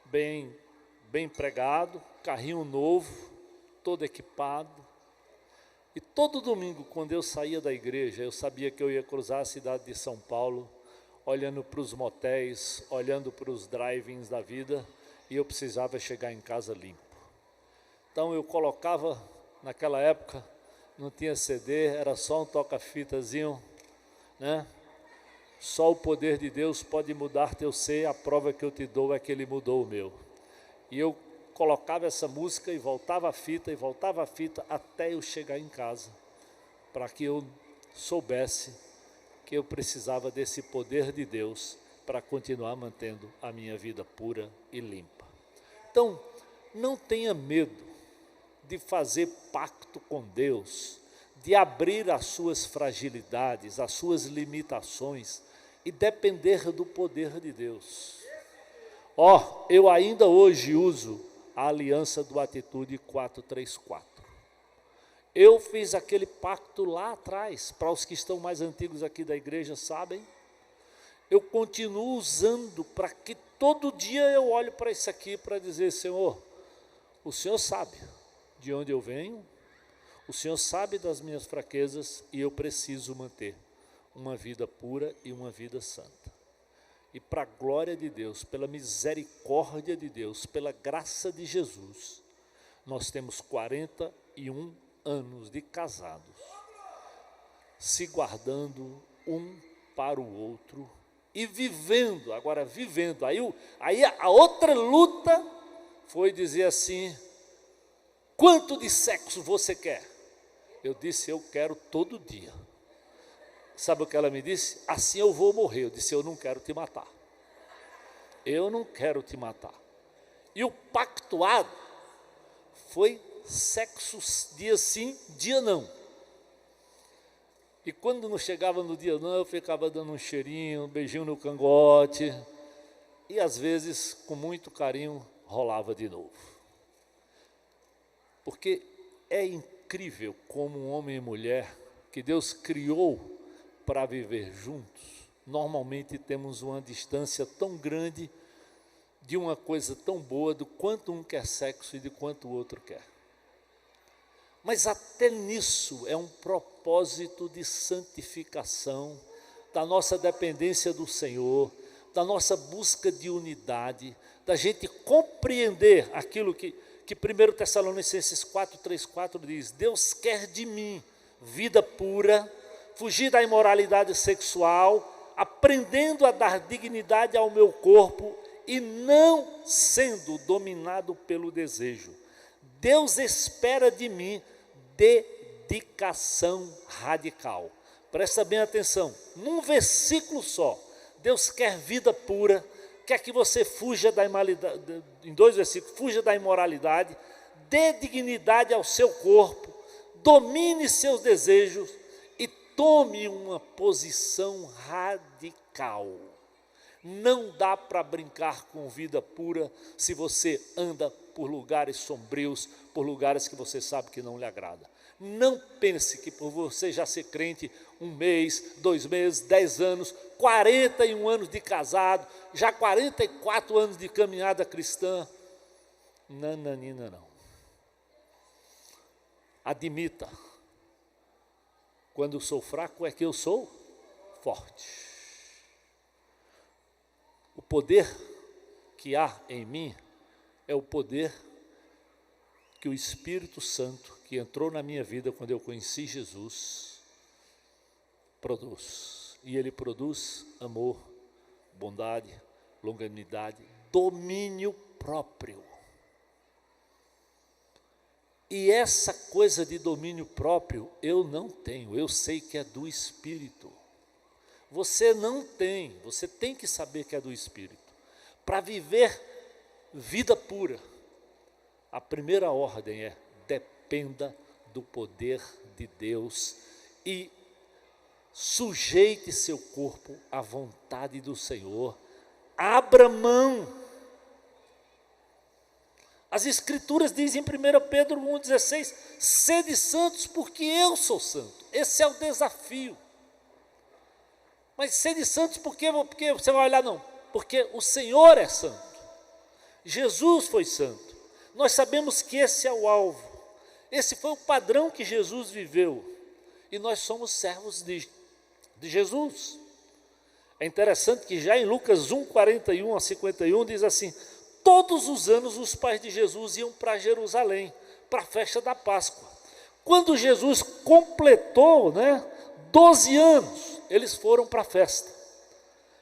bem empregado, carrinho novo, todo equipado. E todo domingo, quando eu saía da igreja, eu sabia que eu ia cruzar a cidade de São Paulo, olhando para os motéis, olhando para os drive-ins da vida, e eu precisava chegar em casa limpo. Então eu colocava, naquela época, não tinha CD, era só um toca-fitazinho, né? Só o poder de Deus pode mudar teu ser, a prova que eu te dou é que Ele mudou o meu. E eu colocava essa música e voltava a fita, até eu chegar em casa, para que eu soubesse que eu precisava desse poder de Deus para continuar mantendo a minha vida pura e limpa. Então, não tenha medo de fazer pacto com Deus, de abrir as suas fragilidades, as suas limitações e depender do poder de Deus. Eu ainda hoje uso a aliança do Atitude 434. Eu fiz aquele pacto lá atrás, para os que estão mais antigos aqui da igreja sabem, eu continuo usando para que todo dia eu olho para isso aqui para dizer, Senhor, o Senhor sabe de onde eu venho, o Senhor sabe das minhas fraquezas e eu preciso manter uma vida pura e uma vida santa. E para a glória de Deus, pela misericórdia de Deus, pela graça de Jesus, nós temos 41 anos de casados, se guardando um para o outro e vivendo. Aí a outra luta foi dizer assim, quanto de sexo você quer? Eu disse, eu quero todo dia. Sabe o que ela me disse? Assim eu vou morrer. Eu disse, eu não quero te matar. Eu não quero te matar. E o pactuado foi sexo dia sim, dia não. E quando não chegava no dia não, eu ficava dando um cheirinho, um beijinho no cangote. E às vezes, com muito carinho, rolava de novo. Porque é incrível como um homem e mulher que Deus criou para viver juntos, normalmente temos uma distância tão grande de uma coisa tão boa do quanto um quer sexo e de quanto o outro quer. Mas até nisso é um propósito de santificação, da nossa dependência do Senhor, da nossa busca de unidade, da gente compreender aquilo que 1 Tessalonicenses 4:3-4 diz, Deus quer de mim vida pura, fugir da imoralidade sexual, aprendendo a dar dignidade ao meu corpo e não sendo dominado pelo desejo. Deus espera de mim dedicação radical. Presta bem atenção, num versículo só, Deus quer vida pura, quer que você fuja da imoralidade, em 2 versículos, fuja da imoralidade, dê dignidade ao seu corpo, domine seus desejos e tome uma posição radical. Não dá para brincar com vida pura se você anda por lugares sombrios, por lugares que você sabe que não lhe agrada. Não pense que por você já ser crente 1 mês, 2 meses, 10 anos, 41 anos de casado, já 44 anos de caminhada cristã. Nananina não. Admita, quando eu sou fraco é que eu sou forte. O poder que há em mim é o poder que o Espírito Santo, que entrou na minha vida quando eu conheci Jesus, produz. E ele produz amor, bondade, longanimidade, domínio próprio. E essa coisa de domínio próprio eu não tenho, eu sei que é do Espírito. Você não tem, você tem que saber que é do Espírito. Para viver vida pura, a primeira ordem é: dependa do poder de Deus e sujeite seu corpo à vontade do Senhor. Abra mão. As Escrituras dizem em 1 Pedro 1,16: sede santos porque eu sou santo. Esse é o desafio. Mas sede santos porque você vai olhar, não, porque o Senhor é santo. Jesus foi santo. Nós sabemos que esse é o alvo. Esse foi o padrão que Jesus viveu. E nós somos servos de Jesus. É interessante que já em Lucas 1, 41 a 51 diz assim: todos os anos os pais de Jesus iam para Jerusalém, para a festa da Páscoa. Quando Jesus completou 12 anos, eles foram para a festa.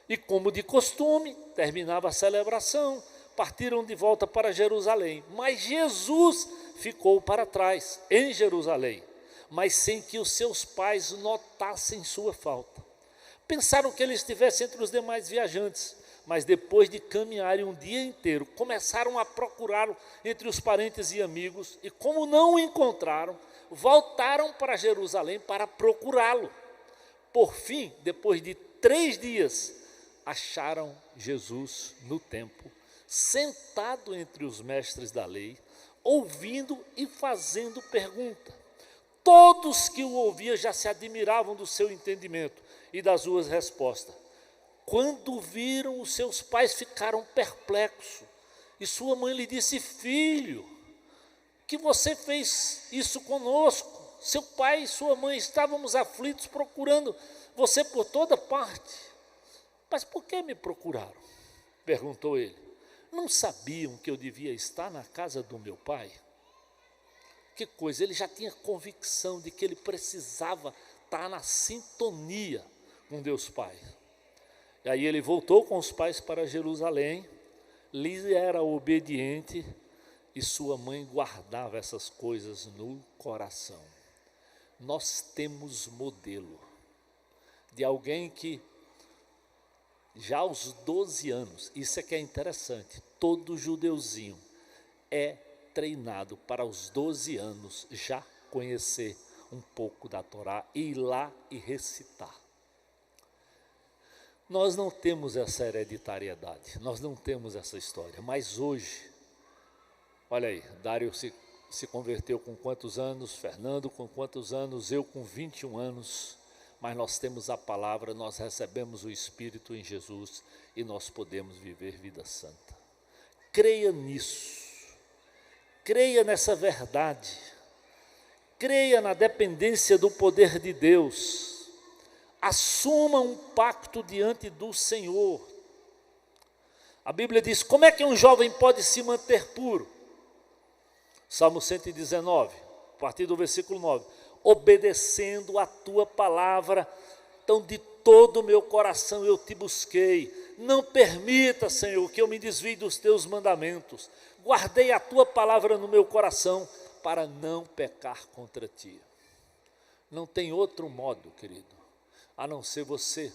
E como de costume, terminava a celebração, partiram de volta para Jerusalém. Mas Jesus ficou para trás, em Jerusalém, mas sem que os seus pais notassem sua falta. Pensaram que ele estivesse entre os demais viajantes, mas depois de caminharem um dia inteiro, começaram a procurá-lo entre os parentes e amigos, e como não o encontraram, voltaram para Jerusalém para procurá-lo. Por fim, depois de 3 dias, acharam Jesus no templo, sentado entre os mestres da lei, ouvindo e fazendo pergunta. Todos que o ouviam já se admiravam do seu entendimento e das suas respostas. Quando viram os seus pais, ficaram perplexos. E sua mãe lhe disse: filho, que você fez isso conosco? Seu pai e sua mãe estávamos aflitos procurando você por toda parte. Mas por que me procuraram? Perguntou ele. Não sabiam que eu devia estar na casa do meu pai? Que coisa, ele já tinha convicção de que ele precisava estar na sintonia com Deus Pai. E aí ele voltou com os pais para Jerusalém, lhe era obediente e sua mãe guardava essas coisas no coração. Nós temos modelo de alguém que já aos 12 anos, isso é que é interessante, todo judeuzinho é treinado para os 12 anos já conhecer um pouco da Torá, ir lá e recitar. Nós não temos essa hereditariedade, nós não temos essa história, mas hoje, olha aí, Dário se converteu com quantos anos, Fernando com quantos anos, eu com 21 anos, mas nós temos a palavra, nós recebemos o Espírito em Jesus e nós podemos viver vida santa. Creia nisso, creia nessa verdade, creia na dependência do poder de Deus, assuma um pacto diante do Senhor. A Bíblia diz: como é que um jovem pode se manter puro? Salmo 119, a partir do versículo 9, obedecendo a tua palavra. Então, de todo o meu coração eu te busquei. Não permita, Senhor, que eu me desvie dos teus mandamentos. Guardei a tua palavra no meu coração para não pecar contra ti. Não tem outro modo, querido, a não ser você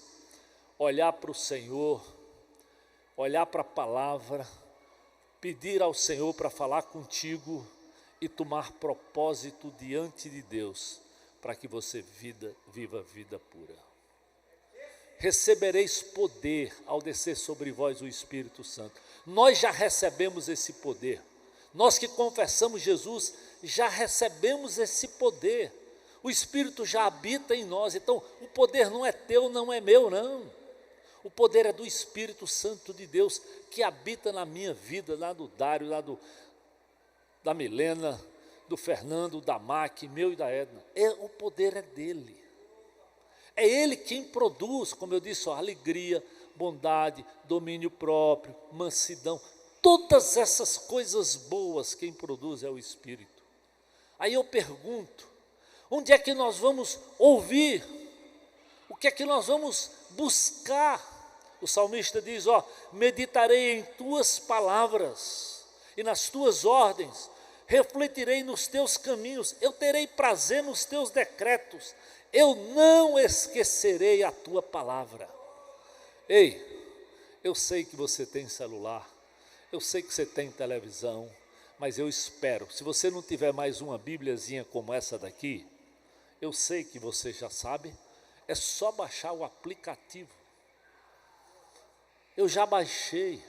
olhar para o Senhor, olhar para a palavra, pedir ao Senhor para falar contigo e tomar propósito diante de Deus para que você viva vida pura. Recebereis poder ao descer sobre vós o Espírito Santo. Nós já recebemos esse poder. Nós que confessamos Jesus, já recebemos esse poder. O Espírito já habita em nós. Então, o poder não é teu, não é meu, não. O poder é do Espírito Santo de Deus, que habita na minha vida, lá do Dário, da Milena, do Fernando, da Mac, meu e da Edna. O poder é dele. É ele quem produz, como eu disse, alegria, bondade, domínio próprio, mansidão. Todas essas coisas boas quem produz é o Espírito. Aí eu pergunto, onde é que nós vamos ouvir? O que é que nós vamos buscar? O salmista diz, meditarei em tuas palavras e nas tuas ordens, refletirei nos teus caminhos, eu terei prazer nos teus decretos, eu não esquecerei a tua palavra. Ei, eu sei que você tem celular, eu sei que você tem televisão, mas eu espero, se você não tiver mais uma bíbliazinha como essa daqui, eu sei que você já sabe, é só baixar o aplicativo. Eu já baixei.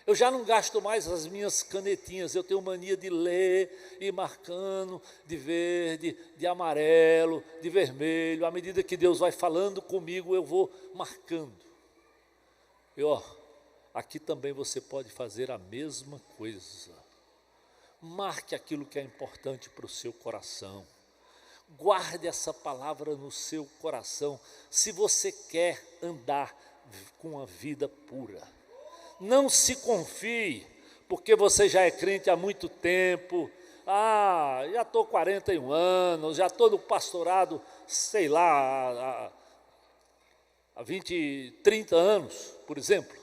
Eu já não gasto mais as minhas canetinhas, eu tenho mania de ler, ir marcando, de verde, de amarelo, de vermelho. À medida que Deus vai falando comigo, eu vou marcando. E aqui também você pode fazer a mesma coisa. Marque aquilo que é importante para o seu coração. Guarde essa palavra no seu coração, se você quer andar com a vida pura. Não se confie, porque você já é crente há muito tempo. Já estou 41 anos, já estou no pastorado, sei lá, há 20, 30 anos, por exemplo.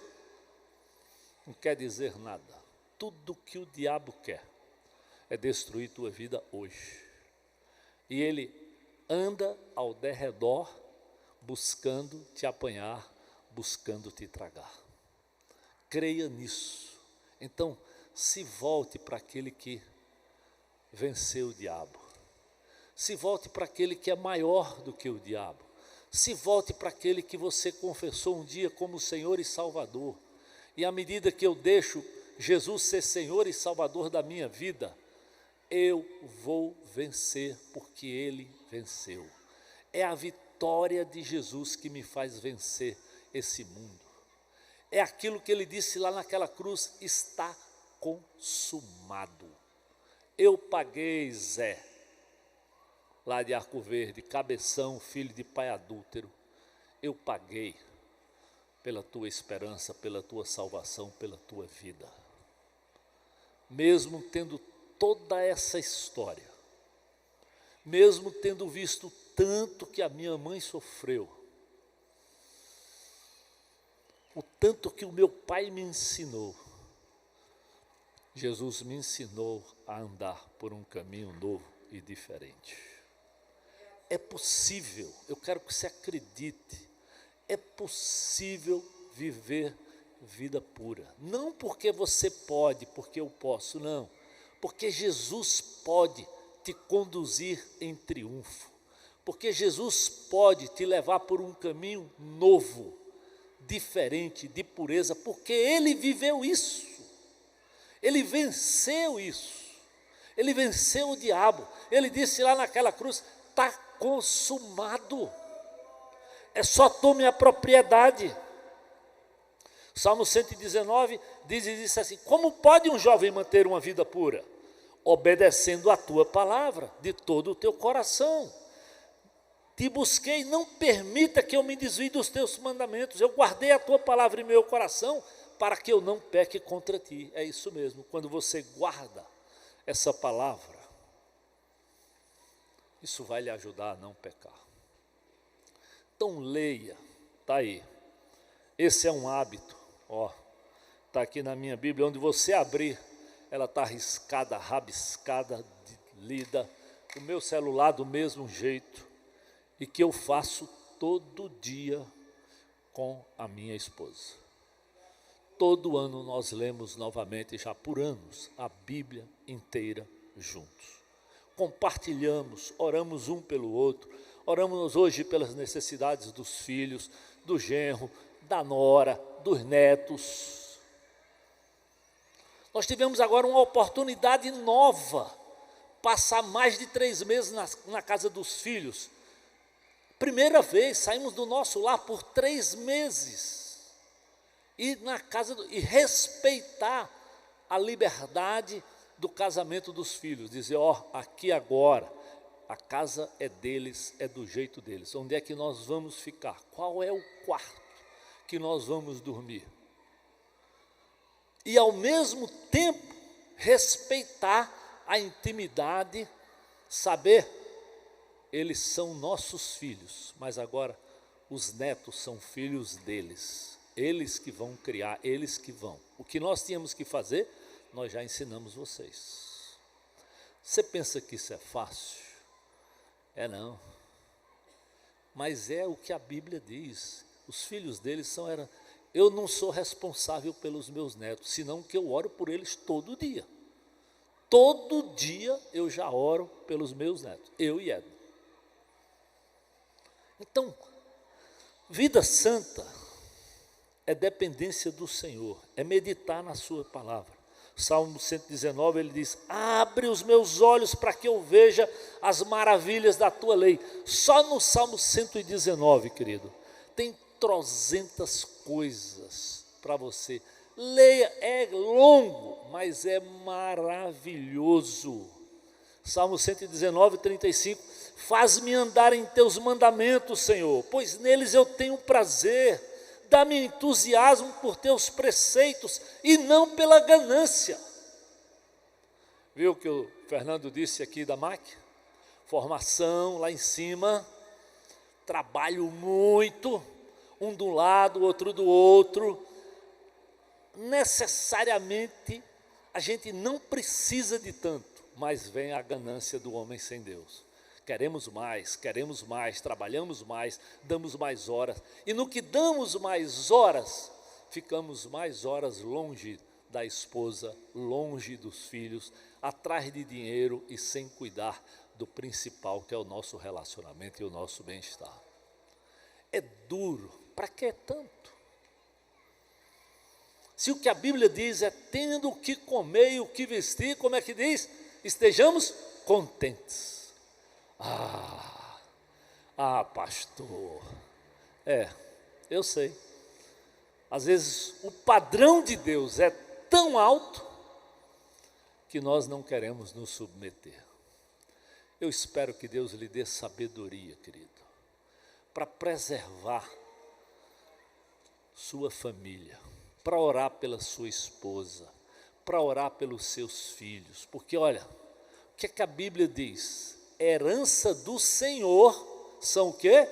Não quer dizer nada. Tudo que o diabo quer é destruir tua vida hoje. E ele anda ao derredor, buscando te apanhar, buscando te tragar. Creia nisso. Então, se volte para aquele que venceu o diabo. Se volte para aquele que é maior do que o diabo. Se volte para aquele que você confessou um dia como Senhor e Salvador. E à medida que eu deixo Jesus ser Senhor e Salvador da minha vida, eu vou vencer porque Ele venceu. É a vitória de Jesus que me faz vencer esse mundo. É aquilo que Ele disse lá naquela cruz, está consumado. Eu paguei, Zé, lá de Arco Verde, cabeção, filho de pai adúltero, eu paguei pela tua esperança, pela tua salvação, pela tua vida. Mesmo tendo toda essa história, mesmo tendo visto tanto que a minha mãe sofreu, o tanto que o meu pai me ensinou, Jesus me ensinou a andar por um caminho novo e diferente. É possível, eu quero que você acredite, é possível viver vida pura. Não porque você pode, porque eu posso, não. Porque Jesus pode te conduzir em triunfo. Porque Jesus pode te levar por um caminho novo, diferente, de pureza, porque Ele viveu isso. Ele venceu isso. Ele venceu o diabo. Ele disse lá naquela cruz, está consumado. É só tome a propriedade. Salmo 119 diz assim, como pode um jovem manter uma vida pura? Obedecendo a tua palavra, de todo o teu coração. Te busquei, não permita que eu me desvie dos teus mandamentos. Eu guardei a tua palavra em meu coração, para que eu não peque contra ti. É isso mesmo, quando você guarda essa palavra, isso vai lhe ajudar a não pecar. Então leia, está aí. Esse é um hábito, ó, está aqui na minha Bíblia, onde você abrir, ela está riscada, rabiscada, lida, o meu celular do mesmo jeito, e que eu faço todo dia com a minha esposa. Todo ano nós lemos novamente, já por anos, a Bíblia inteira juntos. Compartilhamos, oramos um pelo outro, oramos hoje pelas necessidades dos filhos, do genro, da nora, dos netos. Nós tivemos agora uma oportunidade nova, passar mais de 3 meses na casa dos filhos. Primeira vez, saímos do nosso lar por 3 meses. E na casa e respeitar a liberdade do casamento dos filhos. Dizer, ó, aqui agora, a casa é deles, é do jeito deles. Onde é que nós vamos ficar? Qual é o quarto que nós vamos dormir? E ao mesmo tempo, respeitar a intimidade, saber, eles são nossos filhos, mas agora os netos são filhos deles. Eles que vão criar, eles que vão. O que nós tínhamos que fazer, nós já ensinamos vocês. Você pensa que isso é fácil? É não. Mas é o que a Bíblia diz. Os filhos deles eram... Eu não sou responsável pelos meus netos, senão que eu oro por eles todo dia. Todo dia eu já oro pelos meus netos, eu e Edna. Então, vida santa é dependência do Senhor, é meditar na sua palavra. Salmo 119, ele diz, abre os meus olhos para que eu veja as maravilhas da tua lei. Só no Salmo 119, querido, tem 300 coisas para você. Leia, é longo, mas é maravilhoso. Salmo 119, 35, faz-me andar em teus mandamentos, Senhor, pois neles eu tenho prazer. Dá-me entusiasmo por teus preceitos e não pela ganância. Viu o que o Fernando disse aqui da MAC? Formação lá em cima, trabalho muito, um do lado, outro do outro. Necessariamente a gente não precisa de tanto, mas vem a ganância do homem sem Deus. Queremos mais, trabalhamos mais, damos mais horas. E no que damos mais horas, ficamos mais horas longe da esposa, longe dos filhos, atrás de dinheiro e sem cuidar do principal, que é o nosso relacionamento e o nosso bem-estar. É duro, para que tanto? Se o que a Bíblia diz é tendo o que comer e o que vestir, como é que diz? Estejamos contentes. Pastor, eu sei, às vezes o padrão de Deus é tão alto, que nós não queremos nos submeter. Eu espero que Deus lhe dê sabedoria, querido, para preservar sua família, para orar pela sua esposa, para orar pelos seus filhos, porque olha, o que é que a Bíblia diz? Herança do Senhor são o quê?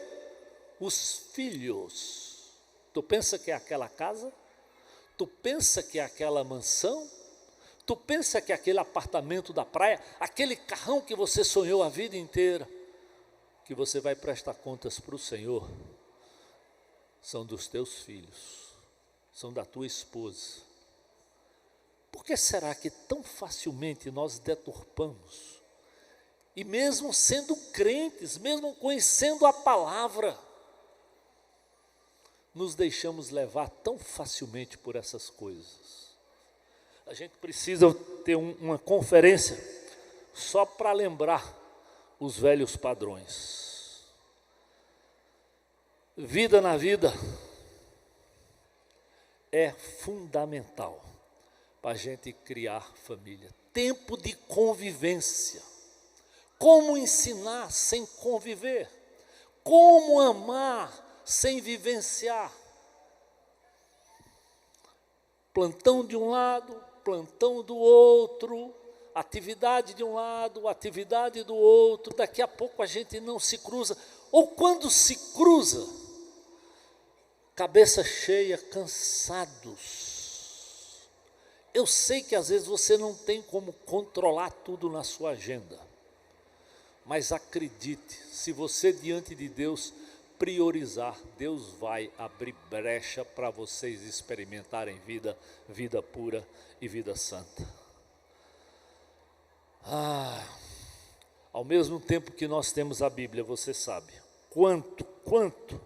Os filhos. Tu pensa que é aquela casa? Tu pensa que é aquela mansão? Tu pensa que é aquele apartamento da praia? Aquele carrão que você sonhou a vida inteira? Que você vai prestar contas para o Senhor? São dos teus filhos, são da tua esposa. Por que será que tão facilmente nós deturpamos? E mesmo sendo crentes, mesmo conhecendo a palavra, nos deixamos levar tão facilmente por essas coisas. A gente precisa ter uma conferência só para lembrar os velhos padrões. Vida na vida é fundamental para a gente criar família. Tempo de convivência. Como ensinar sem conviver? Como amar sem vivenciar? Plantão de um lado, plantão do outro, atividade de um lado, atividade do outro, daqui a pouco a gente não se cruza. ou quando se cruza, cabeça cheia, cansados. Eu sei que às vezes você não tem como controlar tudo na sua agenda, mas acredite, se você diante de Deus priorizar, Deus vai abrir brecha para vocês experimentarem vida pura e vida santa. Ao mesmo tempo que nós temos a Bíblia, você sabe, quanto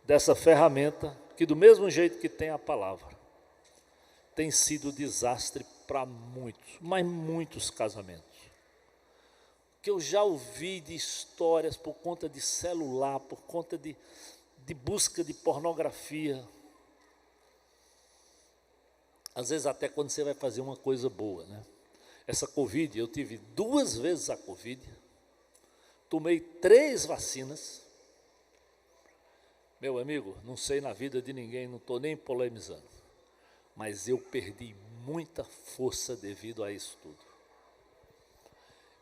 dessa ferramenta, que do mesmo jeito que tem a palavra, tem sido desastre para muitos, mas muitos casamentos. Que eu já ouvi de histórias por conta de celular, por conta de busca de pornografia. Às vezes até quando você vai fazer uma coisa boa, né? Essa Covid, eu tive 2 vezes a Covid, tomei 3 vacinas. Meu amigo, não sei na vida de ninguém, não estou nem polemizando, mas eu perdi muita força devido a isso tudo.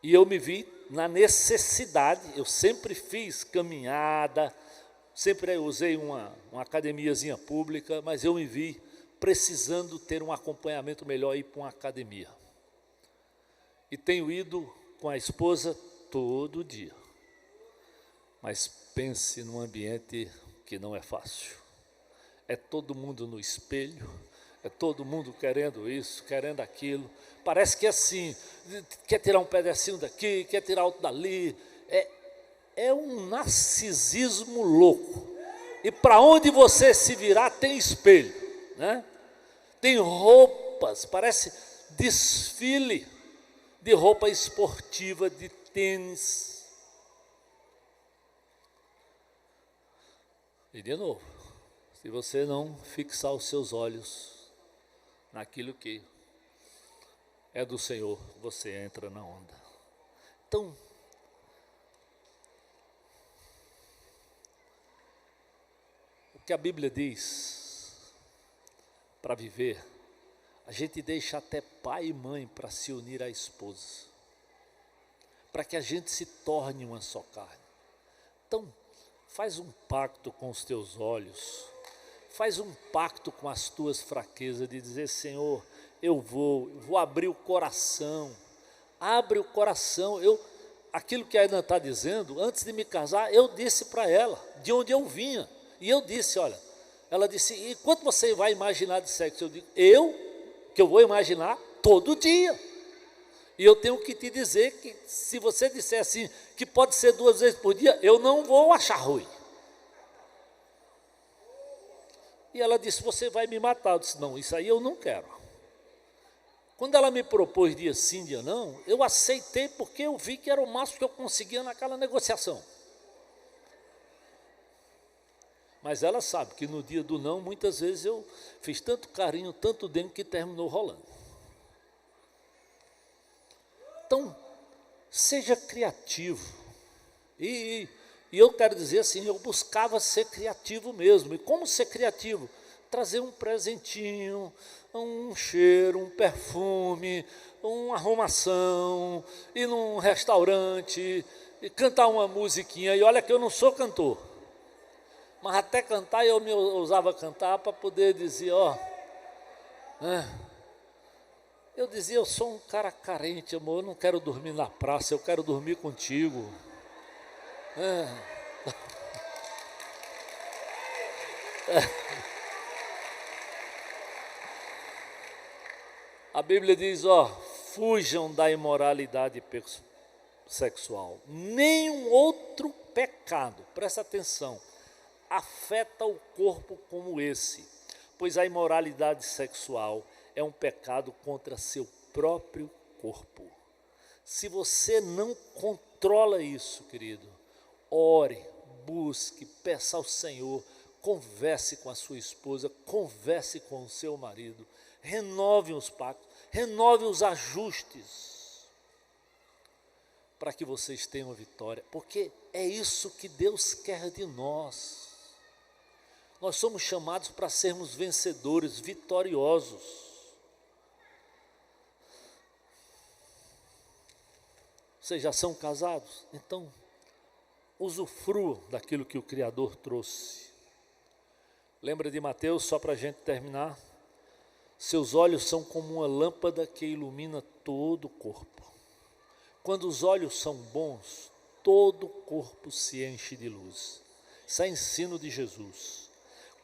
E eu me vi na necessidade, eu sempre fiz caminhada, sempre usei uma academiazinha pública, mas eu me vi precisando ter um acompanhamento melhor, ir para uma academia. E tenho ido com a esposa todo dia. Mas pense num ambiente que não é fácil. É todo mundo no espelho, é todo mundo querendo isso, querendo aquilo. Parece que é assim, quer tirar um pedacinho daqui, quer tirar outro dali. É um narcisismo louco. E para onde você se virar tem espelho, né? Tem roupas, parece desfile de roupa esportiva, de tênis. E de novo, se você não fixar os seus olhos naquilo que é do Senhor, você entra na onda. Então, o que a Bíblia diz, para viver, a gente deixa até pai e mãe para se unir à esposa, para que a gente se torne uma só carne. Então, faz um pacto com os teus olhos, faz um pacto com as tuas fraquezas, de dizer, Senhor, eu vou abrir o coração, abre o coração. Aquilo que a Ana está dizendo, antes de me casar, eu disse para ela, de onde eu vinha, e eu disse, olha, ela disse, e quanto você vai imaginar de sexo? Eu digo, que eu vou imaginar todo dia, e eu tenho que te dizer que, se você disser assim, que pode ser 2 vezes por dia, eu não vou achar ruim. E ela disse, você vai me matar. Eu disse, não, isso aí eu não quero. Quando ela me propôs dia sim, dia não, eu aceitei porque eu vi que era o máximo que eu conseguia naquela negociação. Mas ela sabe que no dia do não, muitas vezes eu fiz tanto carinho, tanto dentro, que terminou rolando. Então, seja criativo. E eu quero dizer assim, eu buscava ser criativo mesmo. E como ser criativo? Trazer um presentinho, um cheiro, um perfume, uma arrumação, ir num restaurante, e cantar uma musiquinha. E olha que eu não sou cantor, mas até cantar eu me ousava cantar para poder dizer, eu dizia, eu sou um cara carente, amor, eu não quero dormir na praça, eu quero dormir contigo. A Bíblia diz, fujam da imoralidade sexual. Nenhum outro pecado, presta atenção, afeta o corpo como esse, pois a imoralidade sexual é um pecado contra seu próprio corpo. Se você não controla isso, querido, ore, busque, peça ao Senhor, converse com a sua esposa, converse com o seu marido, renove os pactos, renove os ajustes, para que vocês tenham vitória, porque é isso que Deus quer de nós. Nós somos chamados para sermos vencedores, vitoriosos. Vocês já são casados? Então, usufrua daquilo que o Criador trouxe. Lembra de Mateus, só para a gente terminar? Seus olhos são como uma lâmpada que ilumina todo o corpo. Quando os olhos são bons, todo o corpo se enche de luz. Isso é ensino de Jesus.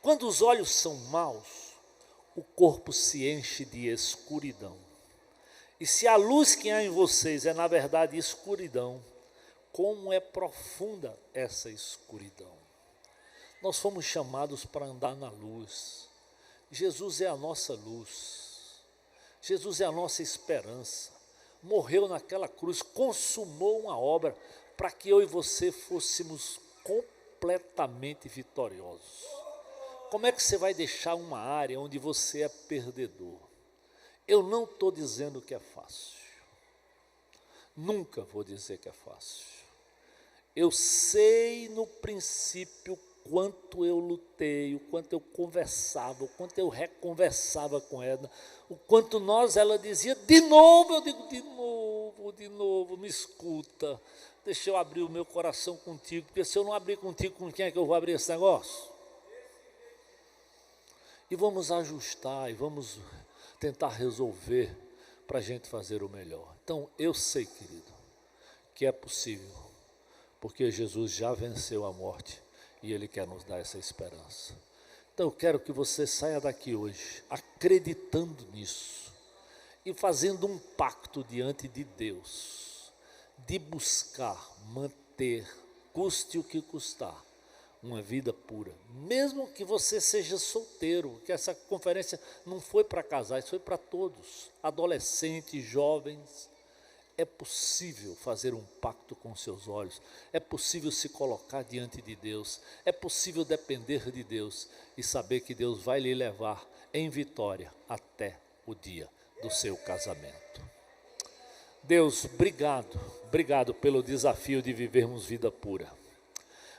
Quando os olhos são maus, o corpo se enche de escuridão. E se a luz que há em vocês é na verdade escuridão, como é profunda essa escuridão. Nós fomos chamados para andar na luz. Jesus é a nossa luz. Jesus é a nossa esperança. Morreu naquela cruz, consumou uma obra para que eu e você fôssemos completamente vitoriosos. Como é que você vai deixar uma área onde você é perdedor? Eu não estou dizendo que é fácil. Nunca vou dizer que é fácil. Eu sei no princípio quanto eu lutei, o quanto eu conversava, o quanto eu reconversava com ela, o quanto ela dizia, de novo, eu digo, de novo, me escuta, deixa eu abrir o meu coração contigo, porque se eu não abrir contigo, com quem é que eu vou abrir esse negócio? E vamos ajustar, e vamos tentar resolver, para a gente fazer o melhor. Então, eu sei, querido, que é possível, porque Jesus já venceu a morte, e Ele quer nos dar essa esperança. Então eu quero que você saia daqui hoje acreditando nisso e fazendo um pacto diante de Deus, de buscar, manter, custe o que custar, uma vida pura. Mesmo que você seja solteiro, que essa conferência não foi para casais, foi para todos, adolescentes, jovens. É possível fazer um pacto com seus olhos, é possível se colocar diante de Deus, é possível depender de Deus e saber que Deus vai lhe levar em vitória até o dia do seu casamento. Deus, obrigado pelo desafio de vivermos vida pura.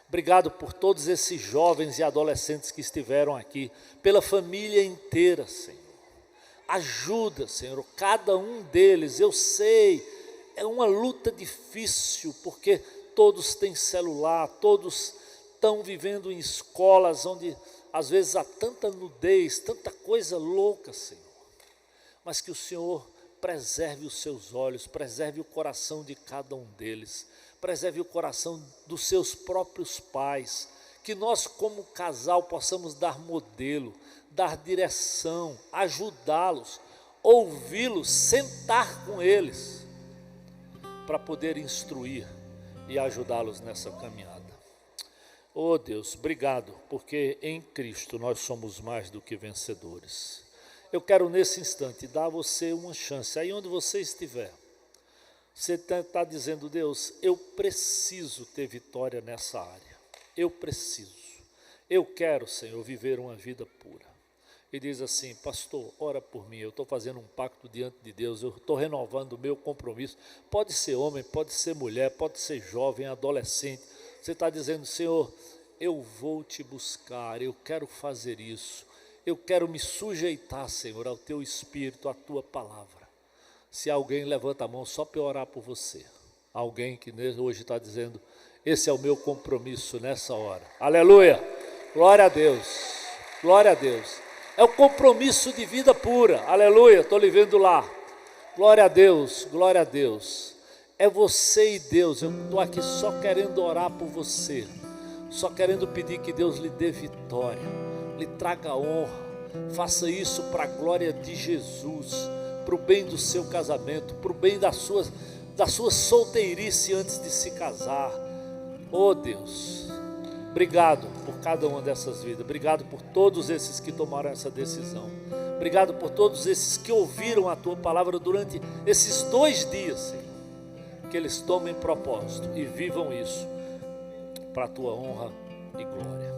Obrigado por todos esses jovens e adolescentes que estiveram aqui, pela família inteira, Senhor. Ajuda, Senhor, cada um deles, eu sei, é uma luta difícil, porque todos têm celular, todos estão vivendo em escolas onde às vezes há tanta nudez, tanta coisa louca, Senhor. Mas que o Senhor preserve os seus olhos, preserve o coração de cada um deles, preserve o coração dos seus próprios pais, que nós como casal possamos dar modelo, dar direção, ajudá-los, ouvi-los, sentar com eles, para poder instruir e ajudá-los nessa caminhada. Oh Deus, obrigado, porque em Cristo nós somos mais do que vencedores. Eu quero nesse instante dar a você uma chance, aí onde você estiver. Você está dizendo, Deus, eu preciso ter vitória nessa área. Eu preciso. Eu quero, Senhor, viver uma vida pura. E diz assim, pastor, ora por mim, eu estou fazendo um pacto diante de Deus, eu estou renovando o meu compromisso. Pode ser homem, pode ser mulher, pode ser jovem, adolescente. Você está dizendo, Senhor, eu vou te buscar, eu quero fazer isso. Eu quero me sujeitar, Senhor, ao teu Espírito, à tua palavra. Se alguém levanta a mão só para eu orar por você. Alguém que hoje está dizendo, esse é o meu compromisso nessa hora. Aleluia, glória a Deus, glória a Deus. É o compromisso de vida pura, aleluia, estou lhe vendo lá, glória a Deus, glória a Deus. É você e Deus, eu estou aqui só querendo orar por você, só querendo pedir que Deus lhe dê vitória, lhe traga honra, faça isso para a glória de Jesus, para o bem do seu casamento, para o bem da sua solteirice antes de se casar. Oh Deus, obrigado por cada uma dessas vidas, obrigado por todos esses que tomaram essa decisão, obrigado por todos esses que ouviram a tua palavra durante esses 2 dias, Senhor, que eles tomem propósito e vivam isso para a tua honra e glória.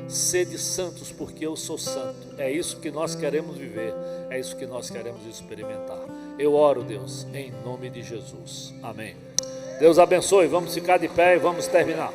Sede santos porque eu sou santo, é isso que nós queremos viver, é isso que nós queremos experimentar. Eu oro, Deus, em nome de Jesus, amém. Deus abençoe, vamos ficar de pé e vamos terminar.